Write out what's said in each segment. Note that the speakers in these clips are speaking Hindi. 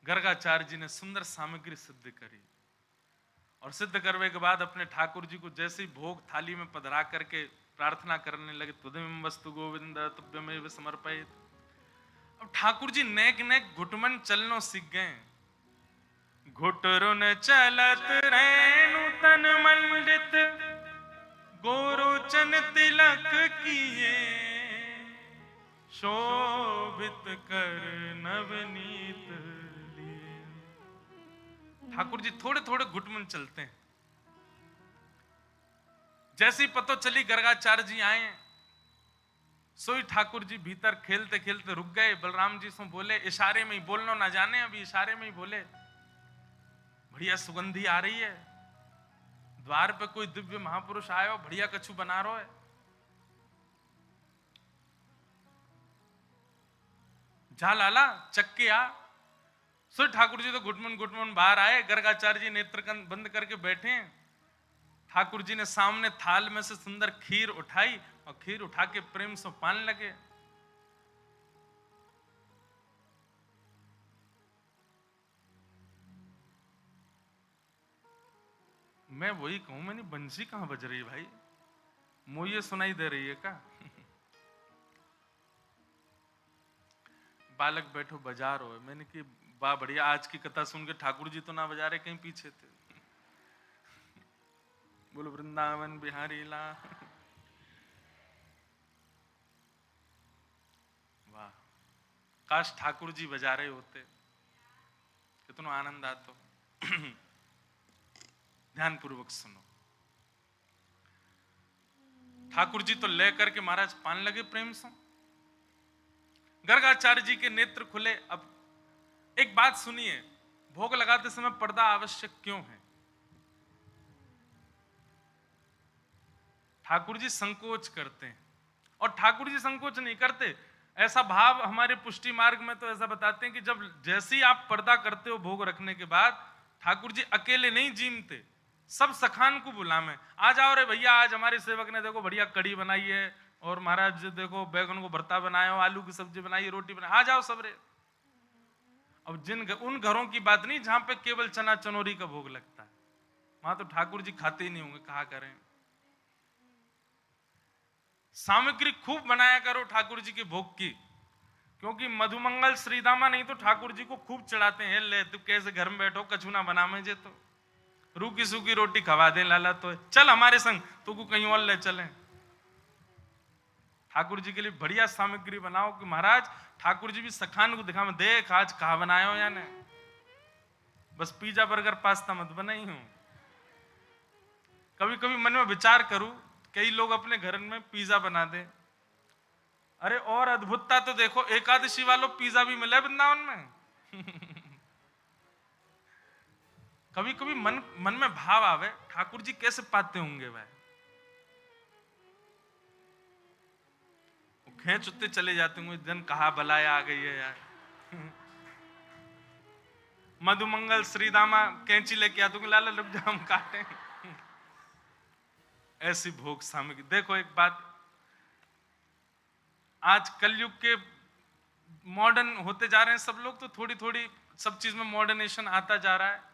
गर्गाचार्य जी ने सुंदर सामग्री सिद्ध करी और सिद्ध करने के बाद अपने ठाकुर जी को जैसे ही भोग थाली में पधरा करके प्रार्थना करने लगे, तुदमिम वस्तु गोविंद तुभ्यमेव समर्पयित। अब ठाकुर जी नेक नेक घुटमन चलनो सीख गए। घुटरुन चलत रेणु तन मंडित, गोरोचन तिलक किए, शोभित कर नवनीत लिए। ठाकुर जी थोड़े थोड़े घुटमन चलते हैं। जैसी पतो चली गर्गाचार्य जी आए, सोई ठाकुर जी भीतर खेलते खेलते रुक गए। बलराम जी से बोले, इशारे में ही, बोलना ना जाने, अभी इशारे में ही बोले, बढ़िया सुगंधी आ रही है, द्वार पे कोई दिव्य महापुरुष आयो, बढ़िया कछु बना रहो है। जा लाला चक्के आ। सो ठाकुर जी तो घुटमन घुटमन बाहर आए। गर्गाचार्य जी नेत्र बंद करके बैठे। ठाकुर जी ने सामने थाल में से सुंदर खीर उठाई और खीर उठा के प्रेम से पान लगे। मैं वही कहूं, मैंने बंसी कहां बज रही भाई, मुझे सुनाई दे रही है क्या? बालक बैठो बजा रहे हो। मैंने कि वाह बढ़िया, आज की कथा सुन के ठाकुर जी तो ना बजा रहे, कहीं पीछे थे। बोलो वृंदावन बिहारी ला। वाह, काश ठाकुर जी बजा रहे होते, कितना आनंद आता। ध्यान पूर्वक सुनो। ठाकुर जी तो ले करके महाराज पान लगे प्रेम से। गर्गाचार्य जी के नेत्र खुले। अब एक बात सुनिए, भोग लगाते समय पर्दा आवश्यक क्यों है? ठाकुर जी संकोच करते हैं, और ठाकुर जी संकोच नहीं करते। ऐसा भाव हमारे पुष्टि मार्ग में तो ऐसा बताते हैं कि जब जैसे ही आप पर्दा करते हो भोग रखने के बाद, ठाकुर जी अकेले नहीं जीमते, सब सखान को बुलावे, आ जाओ रे भैया, आज हमारे सेवक ने देखो बढ़िया कड़ी बनाई है, और महाराज देखो बैगन को भरता बनाया हो, आलू की सब्जी बनाई, रोटी बनाई, आ जाओ सब रे। अब उन घरों की बात नहीं जहां पे केवल चना चनोरी का भोग लगता है, वहां तो ठाकुर जी खाते ही नहीं होंगे, कहा करें। सामग्री खूब बनाया करो ठाकुर जी के भोग की, क्योंकि मधुमंगल श्रीदामा नहीं तो ठाकुर जी को खूब चढ़ाते हैं। ले तू कैसे घर में बैठो, कछु ना बना में जे तो रूखी सूखी रोटी खवा दे लाला, तो चल हमारे संग, तू को कहीं और ले चले। ठाकुर जी के लिए बढ़िया सामग्री बनाओ कि महाराज ठाकुर जी भी सखान को दिखा, देख आज कहा बनाए हो या नहीं, बस पिज्जा बर्गर पास्ता मत बनाई हूं। कभी कभी मन में विचार करूं, कई लोग अपने घर में पिज्जा बना दे। अरे और अद्भुतता तो देखो, एकादशी वालों पिज्जा भी मिला वृंदावन में। कभी कभी मन में भाव आवे, ठाकुर जी कैसे पाते होंगे वह, खेच उतने चले जाते होंगे, जन कहा बलाया आ गई है यार। मधुमंगल श्रीदामा कैंची लेके आते होंगे, लाला रुक जा हम काटे। ऐसी भोग सामग्री। देखो एक बात, आज कलयुग के मॉडर्न होते जा रहे हैं सब लोग, तो थोड़ी थोड़ी सब चीज में मॉडर्नेशन आता जा रहा है,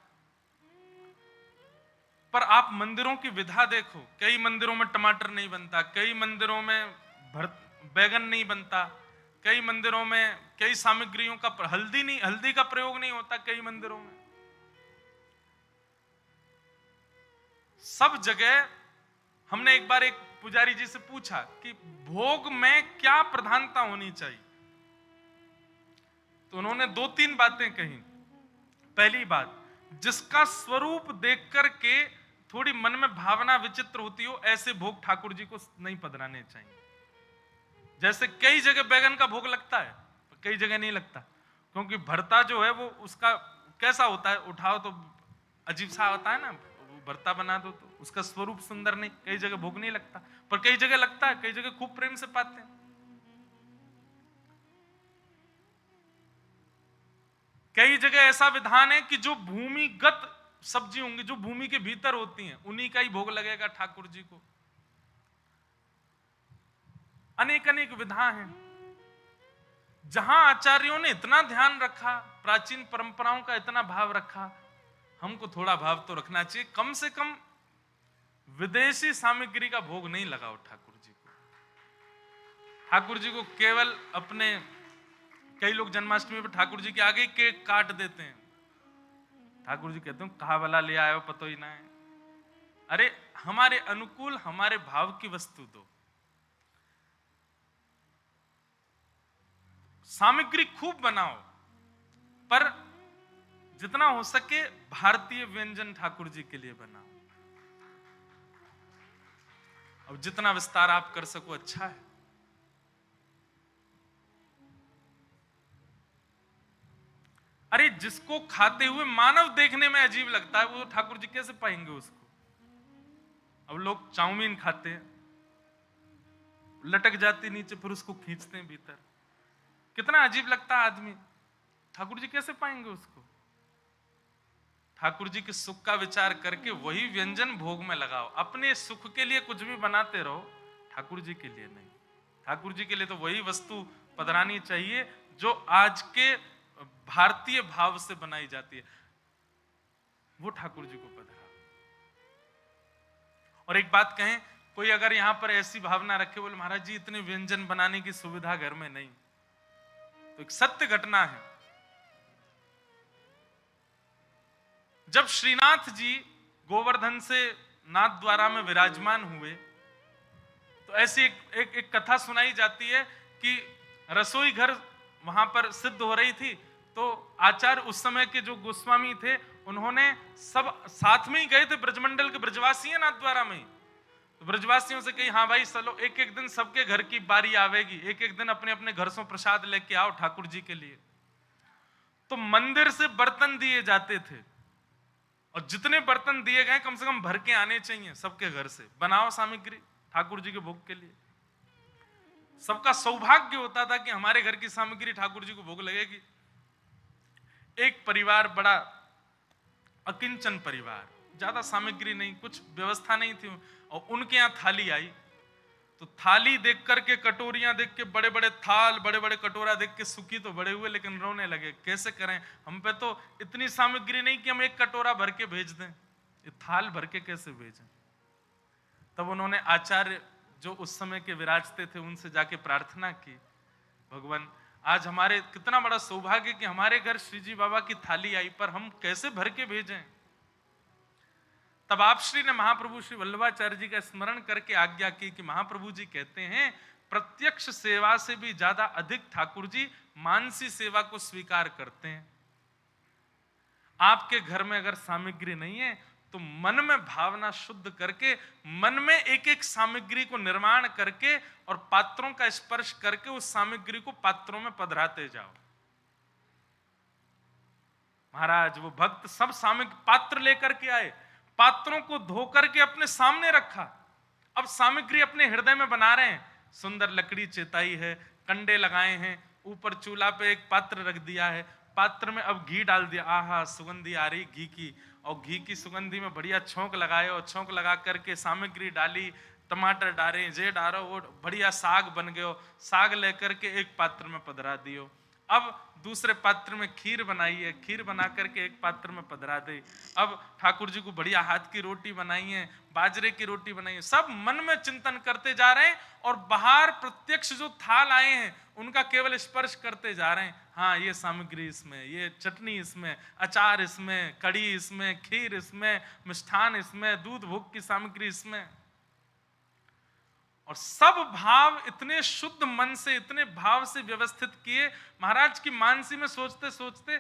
पर आप मंदिरों की विधा देखो, कई मंदिरों में टमाटर नहीं बनता, कई मंदिरों में बैगन नहीं बनता, कई मंदिरों में कई सामग्रियों का हल्दी का प्रयोग नहीं होता कई मंदिरों में। सब जगह हमने एक बार एक पुजारी जी से पूछा कि भोग में क्या प्रधानता होनी चाहिए, तो उन्होंने 2-3 बातें कही। पहली बात, जिसका स्वरूप देख करके थोड़ी मन में भावना विचित्र होती हो, ऐसे भोग ठाकुर जी को नहीं पधराने चाहिए। जैसे कई जगह बैगन का भोग लगता है, कई जगह नहीं लगता, क्योंकि भरता जो है वो उसका कैसा होता है, उठाओ तो अजीब सा होता है ना, भरता बना दो तो उसका स्वरूप सुंदर नहीं, कई जगह भोग नहीं लगता, पर कई जगह लगता है, कई जगह खूब प्रेम से पाते हैं। कई जगह ऐसा विधान है कि जो भूमिगत सब्जी होंगी, जो भूमि के भीतर होती हैं, उन्हीं का ही भोग लगेगा ठाकुर जी को। अनेक अनेक विधा हैं। जहां आचार्यों ने इतना ध्यान रखा, प्राचीन परंपराओं का इतना भाव रखा, हमको थोड़ा भाव तो रखना चाहिए। कम से कम विदेशी सामग्री का भोग नहीं लगाओ ठाकुर जी को। ठाकुर जी को केवल अपने, कई लोग जन्माष्टमी पर ठाकुर जी के आगे ही केक काट देते हैं। ठाकुर जी कहते हैं कहा वाला ले आए हो पतो ही ना है। अरे हमारे अनुकूल, हमारे भाव की वस्तु दो। सामग्री खूब बनाओ, पर जितना हो सके भारतीय व्यंजन ठाकुर जी के लिए बनाओ। अब जितना विस्तार आप कर सको अच्छा है। अरे जिसको खाते हुए मानव देखने में अजीब लगता है, वो ठाकुर जी कैसे पाएंगे उसको? अब लोग चाउमीन खाते हैं, लटक जाती नीचे, फिर उसको खींचते हैं भीतर, कितना अजीब लगता है आदमी। ठाकुर जी कैसे पाएंगे उसको? ठाकुर जी के सुख का विचार करके वही व्यंजन भोग में लगाओ। अपने सुख के लिए कुछ भी बनाते रहो, ठाकुर जी के लिए नहीं। ठाकुर जी के लिए तो वही वस्तु पधरानी चाहिए जो आज के भारतीय भाव से बनाई जाती है, वो ठाकुर जी को पधराओ। और एक बात कहें, कोई अगर यहां पर ऐसी भावना रखे, बोले महाराज जी इतने व्यंजन बनाने की सुविधा घर में नहीं, तो एक सत्य घटना है। जब श्रीनाथ जी गोवर्धन से नाथ द्वारा में विराजमान हुए, तो ऐसी एक कथा सुनाई जाती है कि रसोई घर वहां पर सिद्ध हो रही थी। तो आचार्य उस समय के जो गोस्वामी थे, उन्होंने सब साथ में ही गए थे, ब्रजमंडल के ब्रजवासी हैं नाथ द्वारा में। तो ब्रजवासियों से कही हाँ भाई चलो, एक एक दिन सबके घर की बारी आवेगी, एक एक दिन अपने अपने घर से प्रसाद लेके आओ ठाकुर जी के लिए। तो मंदिर से बर्तन दिए जाते थे, और जितने बर्तन दिए गए कम से कम भर के आने चाहिए सबके घर से, बनाओ सामग्री ठाकुर जी के भोग के लिए। सबका सौभाग्य होता था कि हमारे घर की सामग्री ठाकुर जी को भोग लगेगी। एक परिवार, बड़ा अकिंचन परिवार, ज्यादा सामग्री नहीं, कुछ व्यवस्था नहीं थी, और उनके यहाँ थाली आई। तो थाली देख करके, कटोरियां देख के, बड़े बड़े थाल, बड़े बड़े कटोरा देख के सुखी तो बड़े हुए, लेकिन रोने लगे, कैसे करें, हम पे तो इतनी सामग्री नहीं कि हम एक कटोरा भर के भेज दें, ये थाल भर के कैसे भेजें। तब उन्होंने आचार्य जो उस समय के विराजते थे उनसे जाके प्रार्थना की, भगवान आज हमारे कितना बड़ा सौभाग्य कि हमारे घर श्री जी बाबा की थाली आई, पर हम कैसे भर के भेजें। तब आप श्री ने महाप्रभु श्री वल्लभाचार्य जी का स्मरण करके आज्ञा की कि महाप्रभु जी कहते हैं प्रत्यक्ष सेवा से भी ज्यादा अधिक ठाकुर जी मानसी सेवा को स्वीकार करते हैं। आपके घर में अगर सामग्री नहीं है तो मन में भावना शुद्ध करके, मन में एक एक सामग्री को निर्माण करके और पात्रों का स्पर्श करके उस सामग्री को पात्रों में पधराते जाओ। महाराज वो भक्त सब सामग्री पात्र लेकर के आए, पात्रों को धो करके अपने सामने रखा। अब सामग्री अपने हृदय में बना रहे हैं, सुंदर लकड़ी चेताई है, कंडे लगाए हैं, ऊपर चूल्हा पे एक पात्र रख दिया है, पात्र में अब घी डाल दिया, आहा सुगंधी आ रही घी की, और घी की सुगंधी में बढ़िया छोंक लगाए, और छोंक लगा करके सामग्री डाली, टमाटर डाले, जे डालो, वो बढ़िया साग बन गयो, साग लेकर के एक पात्र में पधरा दियो। अब दूसरे पात्र में खीर बनाई है, खीर बना करके एक पात्र में पधरा दे। अब ठाकुर जी को बढ़िया हाथ की रोटी बनाई है, बाजरे की रोटी बनाई है, सब मन में चिंतन करते जा रहे हैं, और बाहर प्रत्यक्ष जो थाल आए हैं उनका केवल स्पर्श करते जा रहे हैं। हाँ ये सामग्री इसमें, ये चटनी इसमें, अचार इसमें, कड़ी इसमें, खीर इसमें, मिष्ठान इसमें, दूध भोग की सामग्री इसमें, और सब भाव इतने शुद्ध मन से, इतने भाव से व्यवस्थित किए। महाराज की मानसी में सोचते सोचते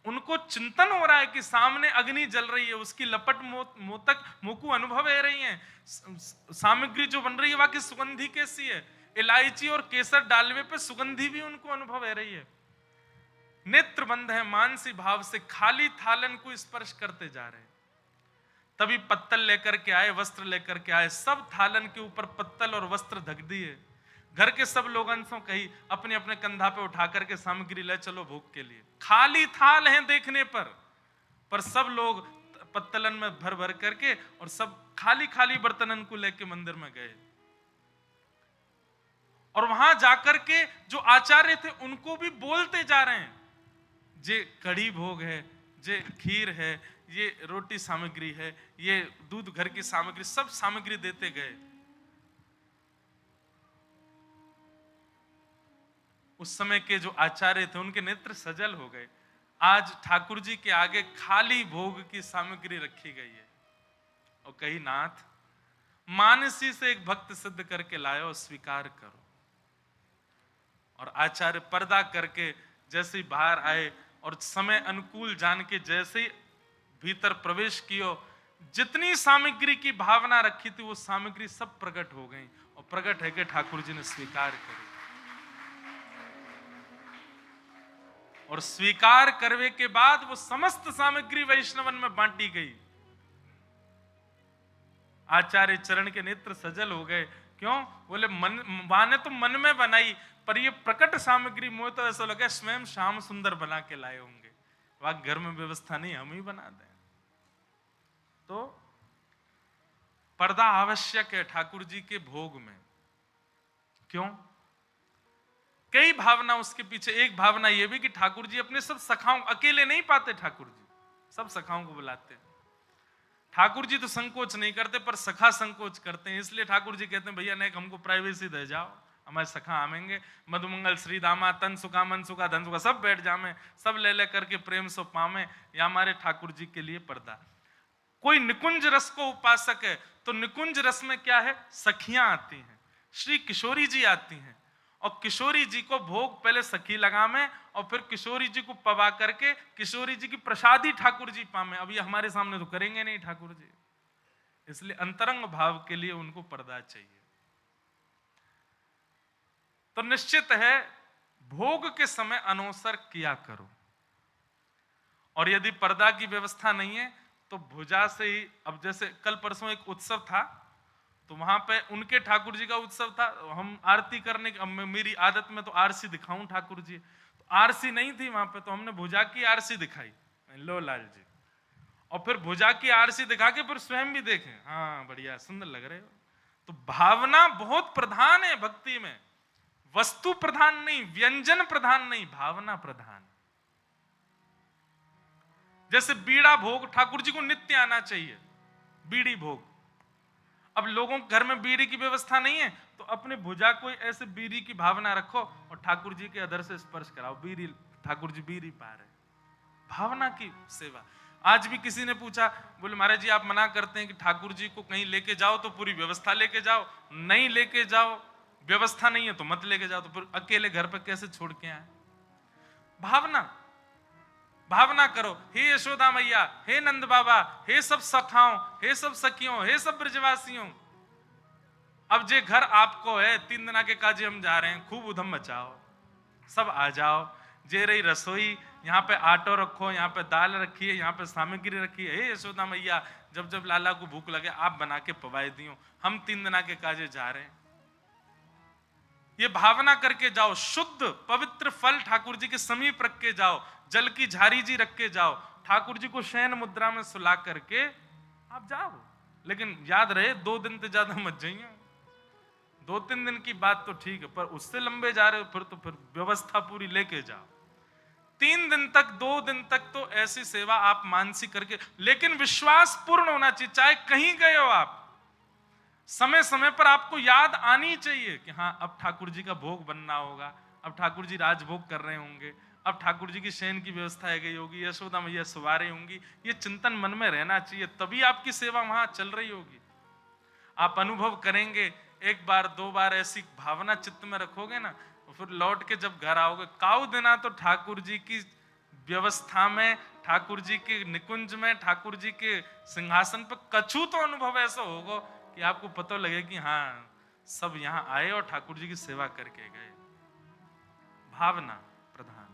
उनको चिंतन हो रहा है कि सामने अग्नि जल रही है, उसकी लपट मोतक मोकू अनुभव है रही है, सामग्री जो बन रही है वाकई सुगंधी कैसी है, इलायची और केसर डालवे पे सुगंधी भी उनको अनुभव है रही है। नेत्र बंद है, मानसी भाव से खाली थालन को स्पर्श करते जा रहे हैं। तभी पत्तल लेकर के आए, वस्त्र लेकर के आए, सब थालन के ऊपर पत्तल और वस्त्र ढक दिए। घर के सब लोग अंशों कही अपने अपने कंधा पे उठा करके सामग्री ले चलो भोग के लिए। खाली थाल हैं देखने पर सब लोग पत्तलन में भर भर करके और सब खाली खाली बर्तनन को लेके मंदिर में गए। और वहां जाकर के जो आचार्य थे उनको भी बोलते जा रहे हैं, जे कड़ी भोग है, जे खीर है, ये रोटी सामग्री है, ये दूध घर की सामग्री, सब सामग्री देते गए। उस समय के जो आचार्य थे उनके नेत्र सजल हो गए। आज ठाकुर जी के आगे खाली भोग की सामग्री रखी गई है और कही नाथ मानसी से एक भक्त सिद्ध करके लायो, स्वीकार करो। और आचार्य पर्दा करके जैसे ही बाहर आए और समय अनुकूल जान के जैसे ही भीतर प्रवेश कियो, जितनी सामग्री की भावना रखी थी वो सामग्री सब प्रकट हो गई और प्रकट है कि ठाकुर जी ने स्वीकार करी। और स्वीकार करने के बाद वो समस्त सामग्री वैष्णवन में बांटी गई। आचार्य चरण के नेत्र सजल हो गए। क्यों? बोले मन माने तो मन में बनाई, पर ये प्रकट सामग्री मुझे तो ऐसा लगा स्वयं श्याम सुंदर बना के लाए होंगे। वहां घर में व्यवस्था नहीं, हम ही बना दें। तो पर्दा आवश्यक है ठाकुर जी के भोग में। क्यों? कई भावना उसके पीछे। एक भावना यह भी कि ठाकुर जी अपने सब सखाओं, अकेले नहीं पाते ठाकुर जी, सब सखाओं को बुलाते हैं। ठाकुर जी तो संकोच नहीं करते, पर सखा संकोच करते हैं। इसलिए ठाकुर जी कहते हैं भैया नहीं, हमको प्राइवेसी दे जाओ, हमारे सखा आवेंगे, मधुमंगल श्री दामा, तन सुखा मन सुखा धन सुखा, सब बैठ जामे, सब ले ले करके प्रेम सो पावे। या हमारे ठाकुर जी के लिए पर्दा। कोई निकुंज रस को उपासक है तो निकुंज रस में क्या है? सखियां आती हैं, श्री किशोरी जी आती हैं, और किशोरी जी को भोग पहले सखी लगा में और फिर किशोरी जी को पवा करके किशोरी जी की प्रसादी ठाकुर जी पामे। अब ये हमारे सामने तो करेंगे नहीं ठाकुर जी, इसलिए अंतरंग भाव के लिए उनको पर्दा चाहिए। तो निश्चित है भोग के समय अनोसर किया करो। और यदि पर्दा की व्यवस्था नहीं है तो भुजा से ही, अब जैसे कल परसों एक उत्सव था तो वहां पे उनके ठाकुर जी का उत्सव था, हम आरती करने की, मेरी आदत में तो आरसी दिखाऊं ठाकुर जी, तो आरसी नहीं थी वहां पे, तो हमने भुजा की आरसी दिखाई, लो लाल जी, और फिर भुजा की आरसी दिखा के फिर स्वयं भी देखें, हाँ बढ़िया सुंदर लग रहे हो। तो भावना बहुत प्रधान है भक्ति में, वस्तु प्रधान नहीं, व्यंजन प्रधान नहीं, भावना प्रधान। जैसे बीड़ा भोग ठाकुर जी को नित्य आना चाहिए, बीड़ी भोग। अब लोगों के घर में बीड़ी की व्यवस्था नहीं है तो अपने भुजा कोई ऐसे बीड़ी की भावना रखो और ठाकुर जी के अधर से स्पर्श कराओ, बीड़ी, ठाकुर जी बीड़ी पा रहे, भावना की सेवा। आज भी किसी ने पूछा, बोले महाराज जी आप मना करते हैं कि ठाकुर जी को कहीं लेके जाओ तो पूरी व्यवस्था लेके जाओ, नहीं लेके जाओ, व्यवस्था नहीं है तो मत लेके जाओ, तो फिर अकेले घर पर कैसे छोड़ के आए? भावना, भावना करो, हे यशोदा मैया, हे नंद बाबा, हे सब सखाओं, हे सब सखियों, हे सब ब्रजवासियों, अब जे घर आपको है, 3 दिन के काजे हम जा रहे हैं, खूब उधम मचाओ, सब आ जाओ। जे रही रसोई, यहाँ पे आटो रखो, यहाँ पे दाल रखी है, यहाँ पे सामग्री रखी है, हे यशोदा मैया जब जब लाला को भूख लगे आप बना के पवाए दियो, हम 3 दिन के काजे जा रहे हैं। ये भावना करके जाओ, शुद्ध पवित्र फल ठाकुर जी के समीप रख के जाओ, जल की झारी जी रख के जाओ, ठाकुर जी को शयन मुद्रा में सुला करके आप जाओ। लेकिन याद रहे 2 दिन से ज्यादा मत जाइए, 2-3 दिन की बात तो ठीक है, पर उससे लंबे जा रहे हो फिर तो फिर व्यवस्था पूरी लेके जाओ। 3 दिन तक 2 दिन तक तो ऐसी सेवा आप मानसिक करके, लेकिन विश्वास पूर्ण होना चाहिए। चाहे कहीं गए हो आप, समय समय पर आपको याद आनी चाहिए कि हाँ अब ठाकुर जी का भोग बनना होगा, अब ठाकुर जी राजभोग कर रहे होंगे, अब ठाकुर जी की शयन की व्यवस्था है गई होगी, यशोदा मैया सवारी होंगी, ये चिंतन मन में रहना चाहिए, तभी आपकी सेवा वहां चल रही होगी। आप अनुभव करेंगे, 1 बार 2 बार ऐसी भावना चित्त में रखोगे ना, तो फिर लौट के जब घर आओगे, काऊ देना तो ठाकुर जी की व्यवस्था में, ठाकुर जी के निकुंज में, ठाकुर जी के सिंहासन पर कछु तो अनुभव ऐसा होगा कि आपको पता लगे कि हाँ सब यहां आए और ठाकुर जी की सेवा करके गए। भावना प्रधान।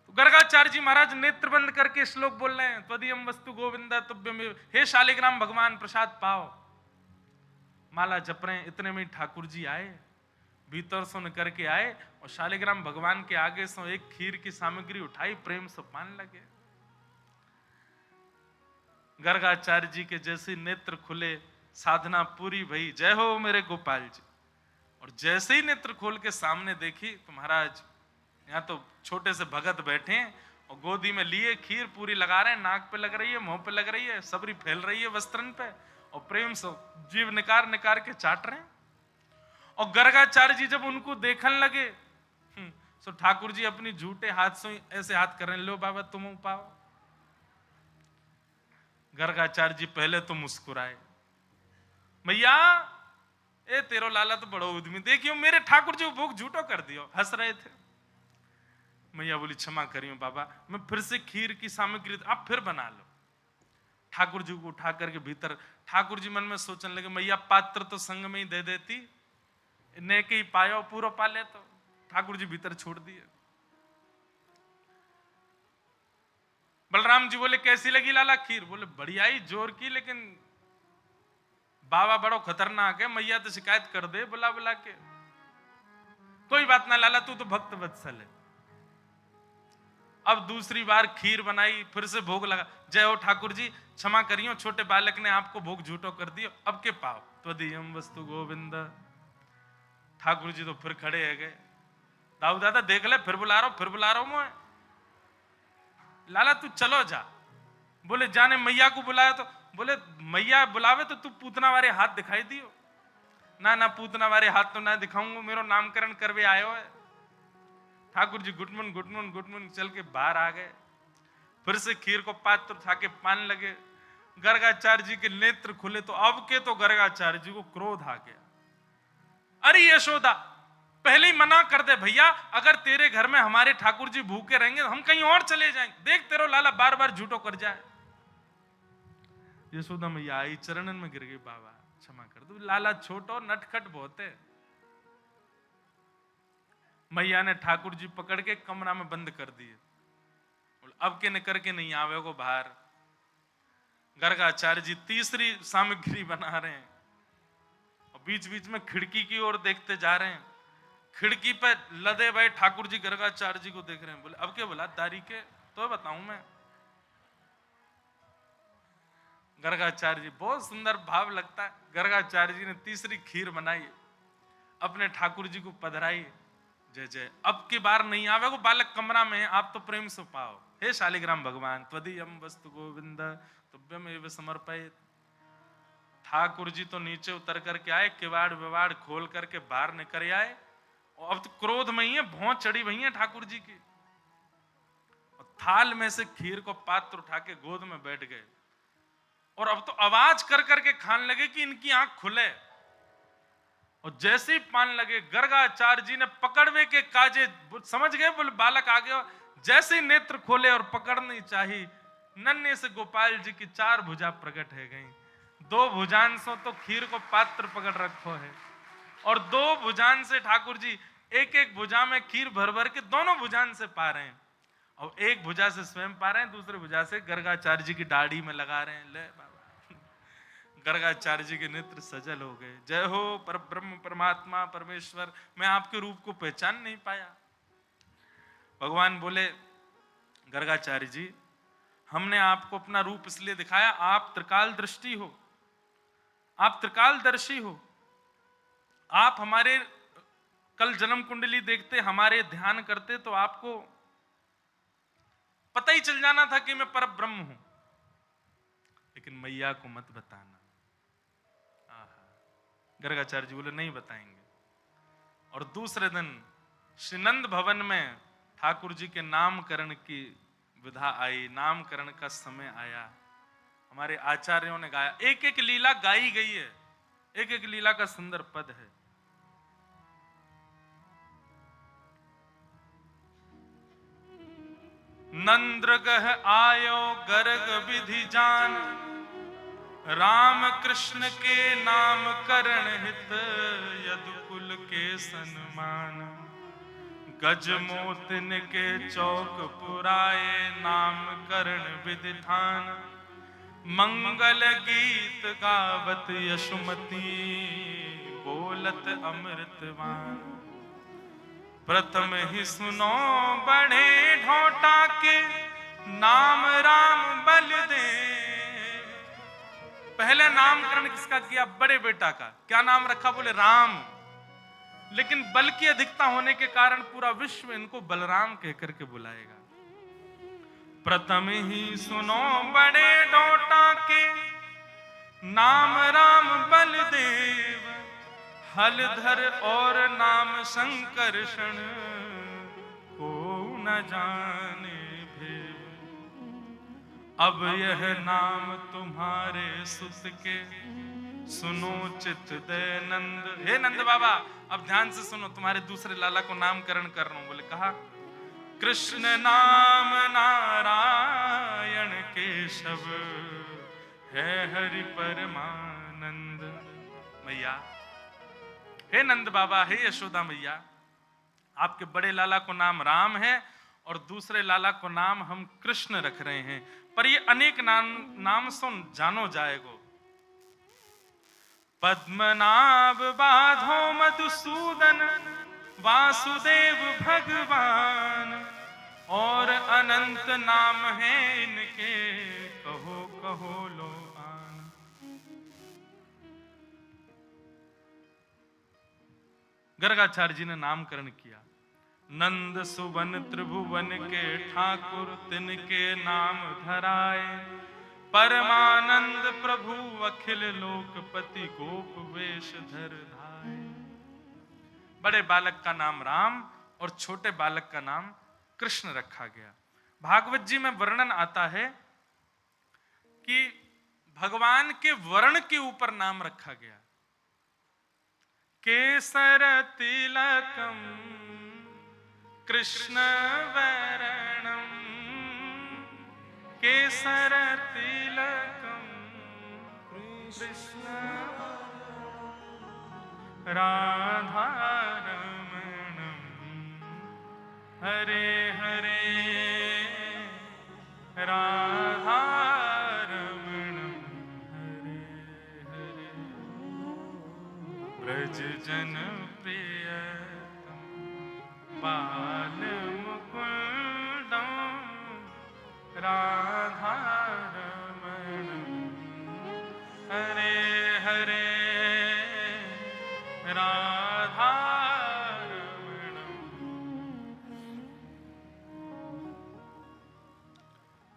तो गर्गाचार्य जी महाराज नेत्र बंद करके श्लोक बोल रहे हैं, त्वदीयम वस्तु गोविंदा तुभ्यमेव, हे शालिग्राम भगवान प्रसाद पाओ। माला जप रहे हैं, इतने में ठाकुर जी आए, भीतर से निकर के आए और शालिग्राम भगवान के आगे से एक खीर की सामग्री उठाई, प्रेम से पान लगे। गर्गाचार्य जी के जैसे नेत्र खुले, साधना पूरी भई, जय हो मेरे गोपाल जी। और जैसे ही नेत्र खोल के सामने देखी तो महाराज यहाँ तो छोटे से भगत बैठे हैं और गोदी में लिए खीर पूरी लगा रहे हैं, नाक पे लग रही है, मुंह पे लग रही है, सबरी फैल रही है वस्त्रन पे, और प्रेम से जीव निकार निकार के चाट रहे हैं। और गर्गाचार्य जी जब उनको देखने लगे तो ठाकुर जी अपनी झूठे हाथ से ऐसे हाथ कर रहे हैं, लो बाबा तुम पाओ। गर्गाचार्य जी पहले तो मुस्कुराए, मैया ए तेरो लाला तो बड़ो उद्यमी, देखियो मेरे ठाकुर जी भोग झूठो कर दियो। हंस रहे थे। मैया बोली क्षमा करियो बाबा, मैं फिर से खीर की सामग्री आप फिर बना लो। ठाकुर जी को उठा करके भीतर, ठाकुर जी मन में सोचने लगे मैया पात्र तो संग में ही दे देती, ने के ही पायो पूरा पा ले। तो ठाकुर जी भीतर छोड़ दिए। बलराम जी बोले कैसी लगी लाला खीर? बोले बढ़िया ही जोर की, लेकिन बाबा बड़ो खतरनाक है, मैया तो शिकायत कर दे बुला बुला के। कोई बात ना लाला, तू तो भक्त वत्सल है। अब दूसरी बार खीर बनाई, फिर से भोग लगा। जय हो ठाकुर जी, क्षमा करियो, छोटे बालक ने आपको भोग झूठो कर दियो, अब के पाओ त्वदीयम वस्तु गोविंद। ठाकुर जी तो फिर खड़े है गए। दाऊ दादा देख ले, फिर बुला रहा हूं, फिर बुला रहा हूं मैं। लाला तू चलो जा। बोले जाने मैया को बुलाया तो? बोले मैया बुलावे तो तू पूतना वाले हाथ दिखाई दियो ना। ना पूतना वाले हाथ तो ना दिखाऊंगा, मेरो नामकरण करवे आयो है। ठाकुर जी गुटमुन गुटमुन गुटमुन चल के बाहर आ गए। फिर से खीर को पात्र उठा के पान लगे। गर्गाचार्य जी के नेत्र खुले तो अब के तो गर्गाचार्य जी को क्रोध आ गया। अरे यशोदा, पहले ही मना कर दे भैया, अगर तेरे घर में हमारे ठाकुर जी भूखे रहेंगे तो हम कहीं और चले जाएंगे। देख तेरो लाला बार बार झूठो कर जाए। यशोदा मैया आई, चरणन में गिर गई, बाबा क्षमा कर दो, लाला छोटो नटखट बहुत है। मैया ने ठाकुर जी पकड़ के कमरा में बंद कर दिए। अब के निकर के नहीं आवे को बाहर। गर्गाचार्य जी तीसरी सामग्री बना रहे हैं और बीच बीच में खिड़की की ओर देखते जा रहे हैं। खिड़की पे लदे भाई ठाकुर जी गर्गाचार्य जी को देख रहे हैं। बोले अब क्या बोला दारी के तो बताऊं मैं। गर्गाचार्य जी बहुत सुंदर भाव लगता है। गर्गाचार्य जी ने तीसरी खीर बनाई, अपने ठाकुर जी को पधराई। जय जय, अब की बार नहीं आवे को बालक कमरा में, आप तो प्रेम से पाओ। हे शालिग्राम भगवान, त्वदीयम वस्तु गोविंद तुभ्यम एव समर्पयेत्। ठाकुर जी तो नीचे उतर करके आए, किवाड़ विवाड़ खोल करके बाहर निकल आए। और अब तो क्रोध में ही है, भौं चढ़ी हुई है ठाकुर जी की। और थाल में से खीर को पात्र उठा के गोद में बैठ गए। और अब तो आवाज कर करके खाने लगे कि इनकी आंख खुले। और जैसे ही पान लगे, गर्गाचार्य जी ने पकड़वे के काजे समझ गए, बोले बालक आ गया। जैसे ही नेत्र खोले और पकड़नी चाहिए, नन्हे से गोपाल जी की चार भुजा प्रकट है गई। दो भुजान से तो खीर को पात्र पकड़ रखो है, और दो भुजान से ठाकुर जी एक एक भुजा में खीर भर भर के दोनों भुजान से पा रहे हैं। और एक भुजा से स्वयं पा रहे हैं, दूसरे भुजा से गर्गाचार्य जी की दाढ़ी में लगा रहे हैं। ले बाबा, गर्गाचार्य जी के नेत्र सजल हो गए। जय हो पर ब्रह्म परमात्मा परमेश्वर, मैं आपके रूप को पहचान नहीं पाया। भगवान बोले गर्गाचार्य जी, हमने आपको अपना रूप इसलिए दिखाया, आप त्रिकाल दृष्टि हो, आप त्रिकालदर्शी हो। आप हमारे कल जन्म कुंडली देखते, हमारे ध्यान करते तो आपको पता ही चल जाना था कि मैं पर ब्रह्म हूं। लेकिन मैया को मत बताना। गर्गाचार्य जी बोले नहीं बताएंगे। और दूसरे दिन श्री नंद भवन में ठाकुर जी के नामकरण की विधा आई, नामकरण का समय आया। हमारे आचार्यों ने गाया, एक एक लीला गाई गई है, एक एक लीला का सुंदर पद है। नंद्रगह आयो गर्ग विधि जान, राम कृष्ण के नाम करण हित, यदुकुल के सन्मान। गज मोतिन के चौक पुराए, नाम करण विधि ठान। मंगल गीत गावत यशुमती, बोलत अमृतवान। प्रथम ही सुनो बड़े ढोटा के, नाम राम बलदेव। पहले नामकरण किसका किया? बड़े बेटा का। क्या नाम रखा? बोले राम। लेकिन बल की अधिकता होने के कारण पूरा विश्व इनको बलराम कहकर के बुलाएगा। प्रथम ही सुनो बड़े डोटा के, नाम राम बलदेव, हलधर और नाम संकर्षण, को न जाने भेद। अब यह नाम तुम्हारे सुत के, सुनो चित दे नंद। हे नंद बाबा, अब ध्यान से सुनो, तुम्हारे दूसरे लाला को नामकरण कर रहा हूं। बोले कहा, कृष्ण नाम नारायण केशव, है हरि परमानंद। मैया, हे नंद बाबा, हे यशोदा मैया, आपके बड़े लाला को नाम राम है और दूसरे लाला को नाम हम कृष्ण रख रहे हैं, पर ये अनेक नाम सुन जानो जाएगो। पद्मनाभ बाधो मधुसूदन, वासुदेव भगवान, और अनंत नाम है इनके, कहो कहो लो आन। गर्गाचार्य जी ने नामकरण किया। नंद सुवन त्रिभुवन के ठाकुर, तिनके नाम धराए, परमानंद प्रभु अखिल लोकपति, गोप वेश धर धाय। बड़े बालक का नाम राम और छोटे बालक का नाम कृष्ण रखा गया। भागवत जी में वर्णन आता है कि भगवान के वर्ण के ऊपर नाम रखा गया। केसर तिलकम कृष्ण वरणम, केसर तिलकम कृष्ण राधा रमणम, हरे हरे राधा रमणम, हरे हरे ब्रज जन प्रियतम, बाल मुकुंदम, राधा रमणम, हरे हरे राधा रमणम।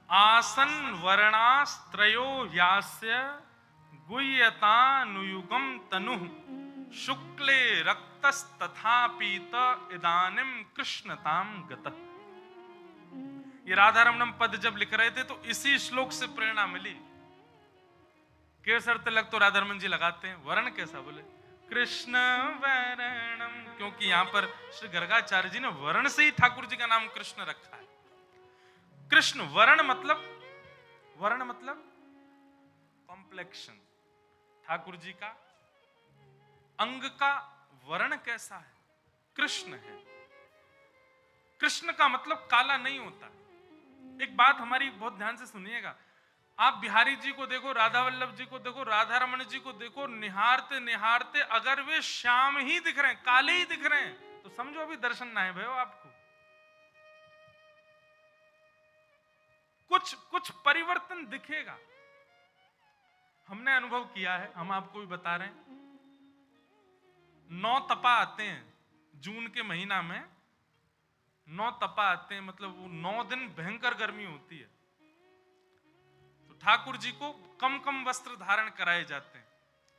आसन वर्णास्त्रयो यास्य, गुह्यतानुयुगम तनुः, शुक्ले रक्तस्तथा पीत, इदानीम कृष्णताम गतः। ये राधा रमणम पद जब लिख रहे थे तो इसी श्लोक से प्रेरणा मिली। केसर तिलक तो राधा रमन जी लगाते हैं, वर्ण कैसा बोले कृष्ण वरणम, क्योंकि यहां पर श्री गर्गाचार्य जी ने वर्ण से ही ठाकुर जी का नाम कृष्ण रखा है। कृष्ण वर्ण मतलब कॉम्प्लेक्शन। ठाकुर जी का अंग का वर्ण कैसा है? कृष्ण है। कृष्ण का मतलब काला नहीं होता। एक बात हमारी बहुत ध्यान से सुनिएगा, आप बिहारी जी को देखो, राधा वल्लभ जी को देखो, राधा रमन जी को देखो, निहारते निहारते अगर वे श्याम ही दिख रहे हैं, काले ही दिख रहे हैं, तो समझो अभी दर्शन ना है भयो आपको। कुछ परिवर्तन दिखेगा। हमने अनुभव किया है, हम आपको भी बता रहे हैं। 9 तपा आते हैं जून के महीना में, 9 तपा आते हैं, मतलब वो 9 दिन भयंकर गर्मी होती है। तो ठाकुर जी को कम कम वस्त्र धारण कराए जाते हैं।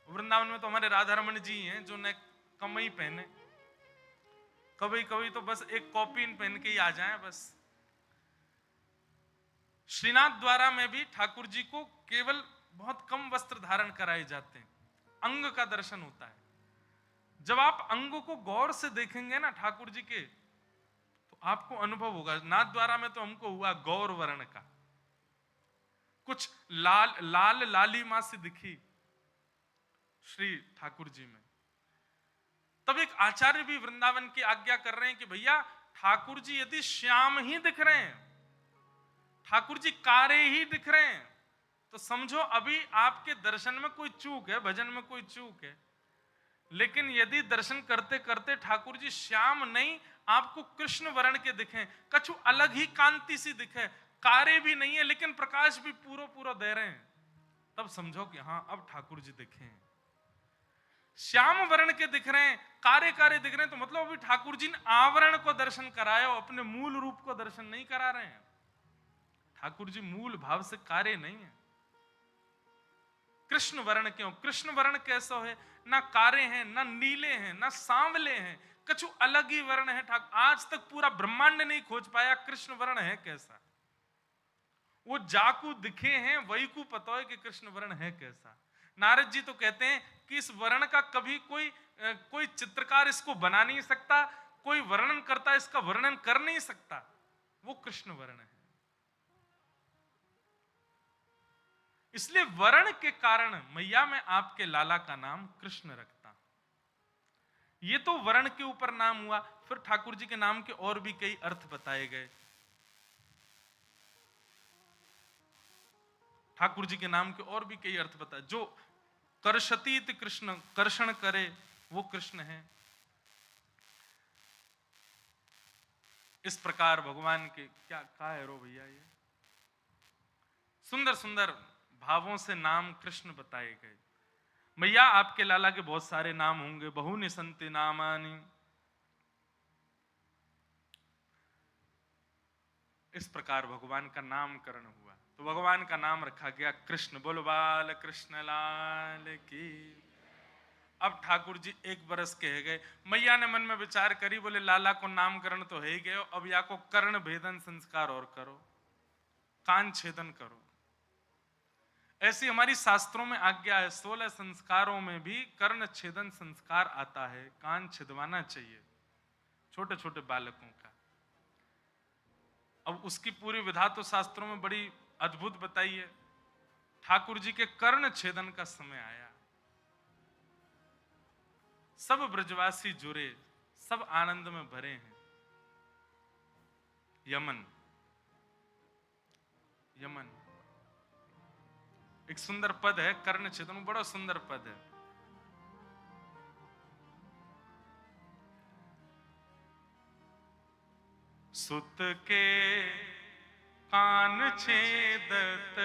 वृंदावन में तो हमारे राधा रमन जी हैं जो न कम ही पहने, कभी कभी तो बस एक कॉपीन पहन के ही आ जाएं बस। श्रीनाथ द्वारा में भी ठाकुर जी को केवल बहुत कम वस्त्र धारण कराए जाते हैं, अंग का दर्शन होता है। जब आप अंग को गौर से देखेंगे ना ठाकुर जी के, तो आपको अनुभव होगा। नाथ द्वारा में तो हमको हुआ गौर वर्ण का, कुछ लाल लालिमा सी दिखी श्री ठाकुर जी में। तब एक आचार्य भी वृंदावन की आज्ञा कर रहे हैं कि भैया ठाकुर जी यदि श्याम ही दिख रहे हैं, ठाकुर जी कारे ही दिख रहे हैं, तो समझो अभी आपके दर्शन में कोई चूक है, भजन में कोई चूक है। लेकिन यदि दर्शन करते करते ठाकुर जी श्याम नहीं, आपको कृष्ण वर्ण के दिखें, कछु अलग ही कांति सी दिखे, कारे भी नहीं है लेकिन प्रकाश भी पूरा पूरा दे रहे हैं, तब समझो कि हाँ अब ठाकुर जी दिखे। श्याम वर्ण के दिख रहे हैं, कारे कारे दिख रहे हैं, तो मतलब अभी ठाकुर जी ने आवरण को दर्शन कराया, अपने मूल रूप को दर्शन नहीं करा रहे हैं। ठाकुर जी मूल भाव से कारे नहीं है। कृष्ण वर्ण क्यों? कृष्ण वर्ण कैसा है? ना कारे हैं, ना नीले हैं, ना सांवले हैं, कछु अलग ही वर्ण है। ठाकुर आज तक पूरा ब्रह्मांड नहीं खोज पाया कृष्ण वर्ण है कैसा। वो जाकू दिखे हैं वही को पता है कि कृष्ण वर्ण है कैसा। नारद जी तो कहते हैं कि इस वर्ण का कभी कोई चित्रकार इसको बना नहीं सकता, कोई वर्णन करता इसका वर्णन कर नहीं सकता, वो कृष्ण वर्ण है। इसलिए वर्ण के कारण मैया मैं आपके लाला का नाम कृष्ण रखता हूं। ये तो वर्ण के ऊपर नाम हुआ, फिर ठाकुर जी के नाम के और भी कई अर्थ बताए गए। ठाकुर जी के नाम के और भी कई अर्थ बताए। जो कर्षतीत कृष्ण, कर्षण करे वो कृष्ण है। इस प्रकार भगवान के क्या कहा है रो भैया, ये सुंदर सुंदर भावों से नाम कृष्ण बताए गए। मैया आपके लाला के बहुत सारे नाम होंगे, बहुनि संति नामानि। इस प्रकार भगवान का नामकरण हुआ, तो भगवान का नाम रखा गया कृष्ण। बोलो बाल कृष्ण लाल की। अब ठाकुर जी 1 बरस के है गए। मैया ने मन में विचार करी, बोले लाला को नामकरण तो है ही गए, अब या को कर्ण भेदन संस्कार और करो, कान छेदन करो। ऐसी हमारी शास्त्रों में आज्ञा है, 16 संस्कारों में भी कर्ण छेदन संस्कार आता है, कान छिदवाना चाहिए छोटे छोटे बालकों का। अब उसकी पूरी विधा तो शास्त्रों में बड़ी अद्भुत बताई है। ठाकुर जी के कर्ण छेदन का समय आया, सब ब्रजवासी जुड़े, सब आनंद में भरे हैं। यमन, यमन एक सुंदर पद है, कर्ण छेदन बड़ा सुंदर पद है। सुत के कान छेदत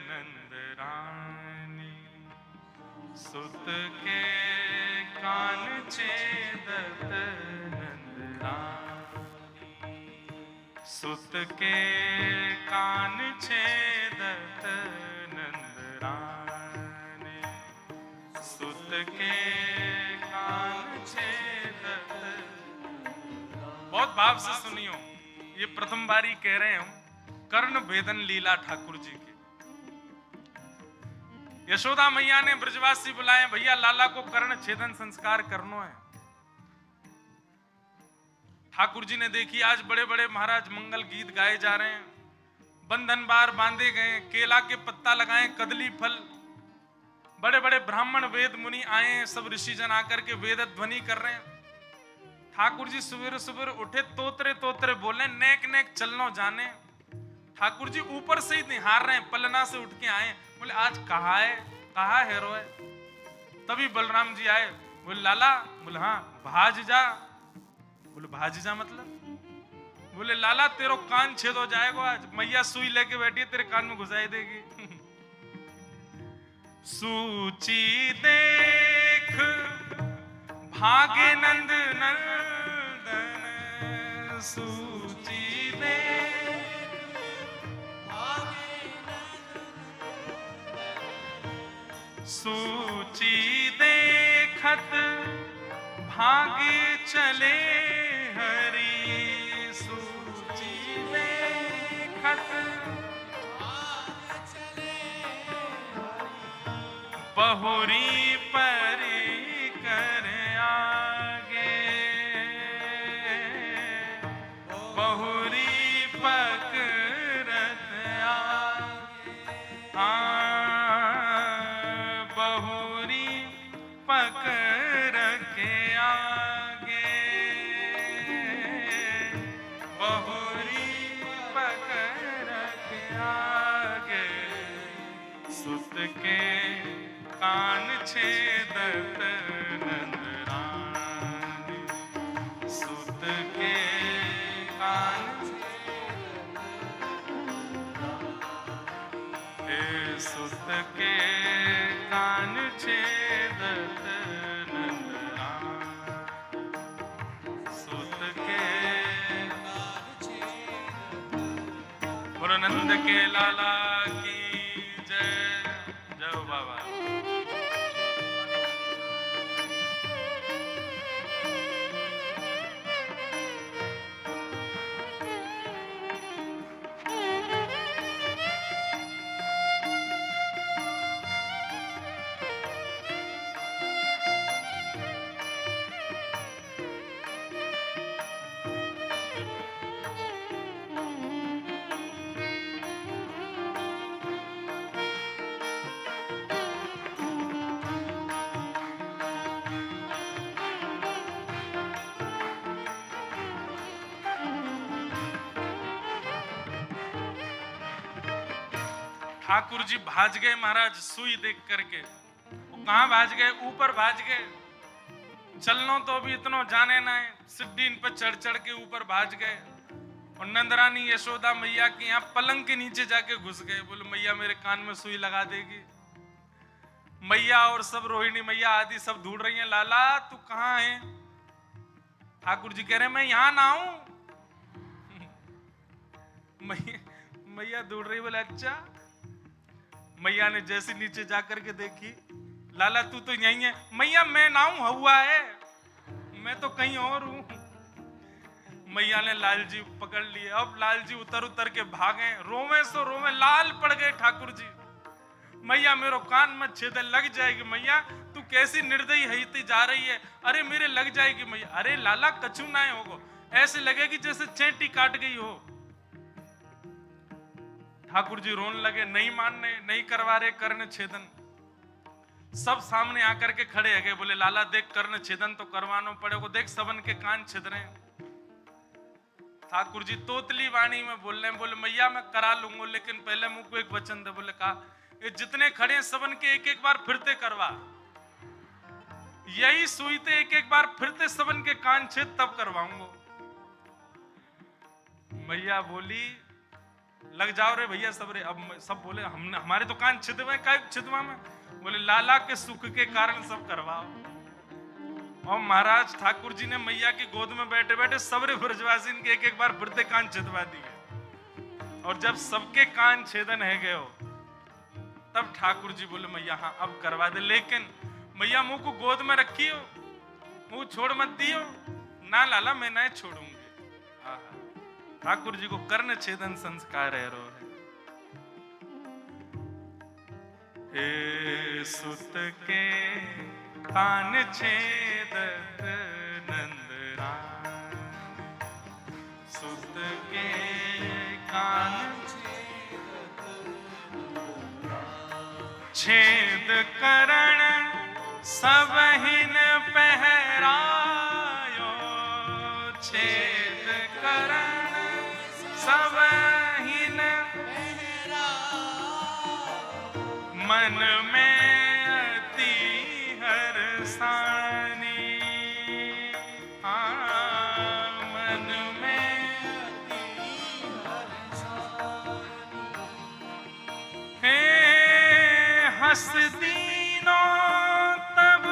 नंद रानी, सुत के कान छेदत नंद रानी, सुत के कान छेदत नंद रानी, सुत के कान छेदत। बहुत भाव से सुनियो, ये प्रथम बारी कह रहे हूं, कर्ण भेदन लीला ठाकुर जी की। यशोदा मैया ने ब्रजवासी बुलाए, भैया लाला को कर्ण छेदन संस्कार करनो है। ठाकुर जी ने देखी आज बड़े बड़े महाराज मंगल गीत गाए जा रहे हैं, बंधन बार बांधे गए, केला के पत्ता लगाए, कदली फल, बड़े बड़े ब्राह्मण वेद मुनि आए हैं, सब ऋषि जन आकर के वेद ध्वनि कर रहे हैं। ठाकुर जी सुबह सुबह उठे, तोतरे तोतरे बोले, नेक नेक चलनो जाने। ठाकुर जी ऊपर से ही निहार रहे हैं, पलना से उठ के आए, बोले आज कहा है, कहा है रो है। तभी बलराम जी आए, बोले लाला, बोले हाँ भाज जा। बोले भाज जा मतलब? बोले लाला तेरो कान छेद हो जाएगा आज, मैया सुई लेके बैठी है, तेरे कान में घुसाई देगी। सूची देख भागे नंद नंदन, सूची देख भागे नंदन, सूची देखत भागे चले हरि, सूची देखत भागे चले हरि, बहुरी परी कर आगे, बहुरी पकड़त आगे, बहुरी पकड़ के आगे, बहुरी पकड़ के आगे, सुत के कान छेदत नंद रानी, सुत के कान छेदत, सुत के कान छेदत बोलो नंद के लाला की जय। जय हो बाबा। ठाकुर जी भाज गए महाराज सुई देख करके। कहां भाज गए? ऊपर भाज गए। चलनो तो भी इतनो जाने ना है, सिद्दीन पे चढ़ चढ़ के ऊपर भाज गए। और नंदरानी यशोदा मैया के यहाँ पलंग के नीचे जाके घुस गए। बोले मैया मेरे कान में सुई लगा देगी। मैया और सब रोहिणी मैया आदि सब ढूंढ रही हैं, लाला तू कहाँ है? ठाकुर जी कह रहे मैं यहाँ ना हूं। मैया ढूंढ रही। बोले अच्छा। मैया ने जैसे नीचे जाकर के देखी, लाला तू तो यहीं है। मैया मैं ना हूं, हुआ है, मैं तो कहीं और हूं। मैया ने लालजी पकड़ लिए। अब लालजी उतर उतर के भागे। रोवे सो रोवे लाल पड़ गए ठाकुर जी। मैया मेरे कान में छेद लग जाएगी। मैया तू कैसी निर्दयी हईती जा रही है? अरे मेरे लग जाएगी मैया। अरे लाला कछु ना होगो, ऐसे लगेगी जैसे चेंटी काट गई हो। ठाकुर जी रोने लगे, नहीं मानने, नहीं करवा रहे कर्ण छेदन। सब सामने आकर के खड़े है। बोले लाला देख कर्ण छेदन तो करवाना पड़ेगा, देख सबन के कान छिद रहे हैं। ठाकुर जी तोतली वाणी में बोल रहे हैं। बोले मैया मैं करा लूंगा, लेकिन पहले मुझ को एक वचन दे। बोले कहा ये जितने खड़े हैं सबन के एक एक बार फिरते करवा। यही सुईते एक एक बार फिरते सबन के कान छेद तब करवाऊंगा। मैया बोली लग जाओ रे भैया सब रे। अब सब बोले हमने हमारे तो कान छिदवा काय छिदवा में। बोले लाला के सुख के कारण सब करवाओ। और महाराज ठाकुर जी ने मैया की गोद में बैठे बैठे सबरे ब्रजवासी के एक एक बार फिरते कान छिदवा दिए। और जब सबके कान छेदन है गए हो, तब ठाकुर जी बोले मैया हाँ अब करवा दे, लेकिन मैया मुंह को गोद में रखी हो, मुंह छोड़ मत दियो। ना लाला मैं नहीं छोड़ूंगी। ठाकुर जी को कर्ण छेदन संस्कार है रो है। हे सुत के कान छेदत नंदरान, सुत के कान छेद करण सबहिन पहरायो। छेद करण सबहिन मन में अति हर्षानी। मन में अति हर्षानी। हे हंस दीनो तब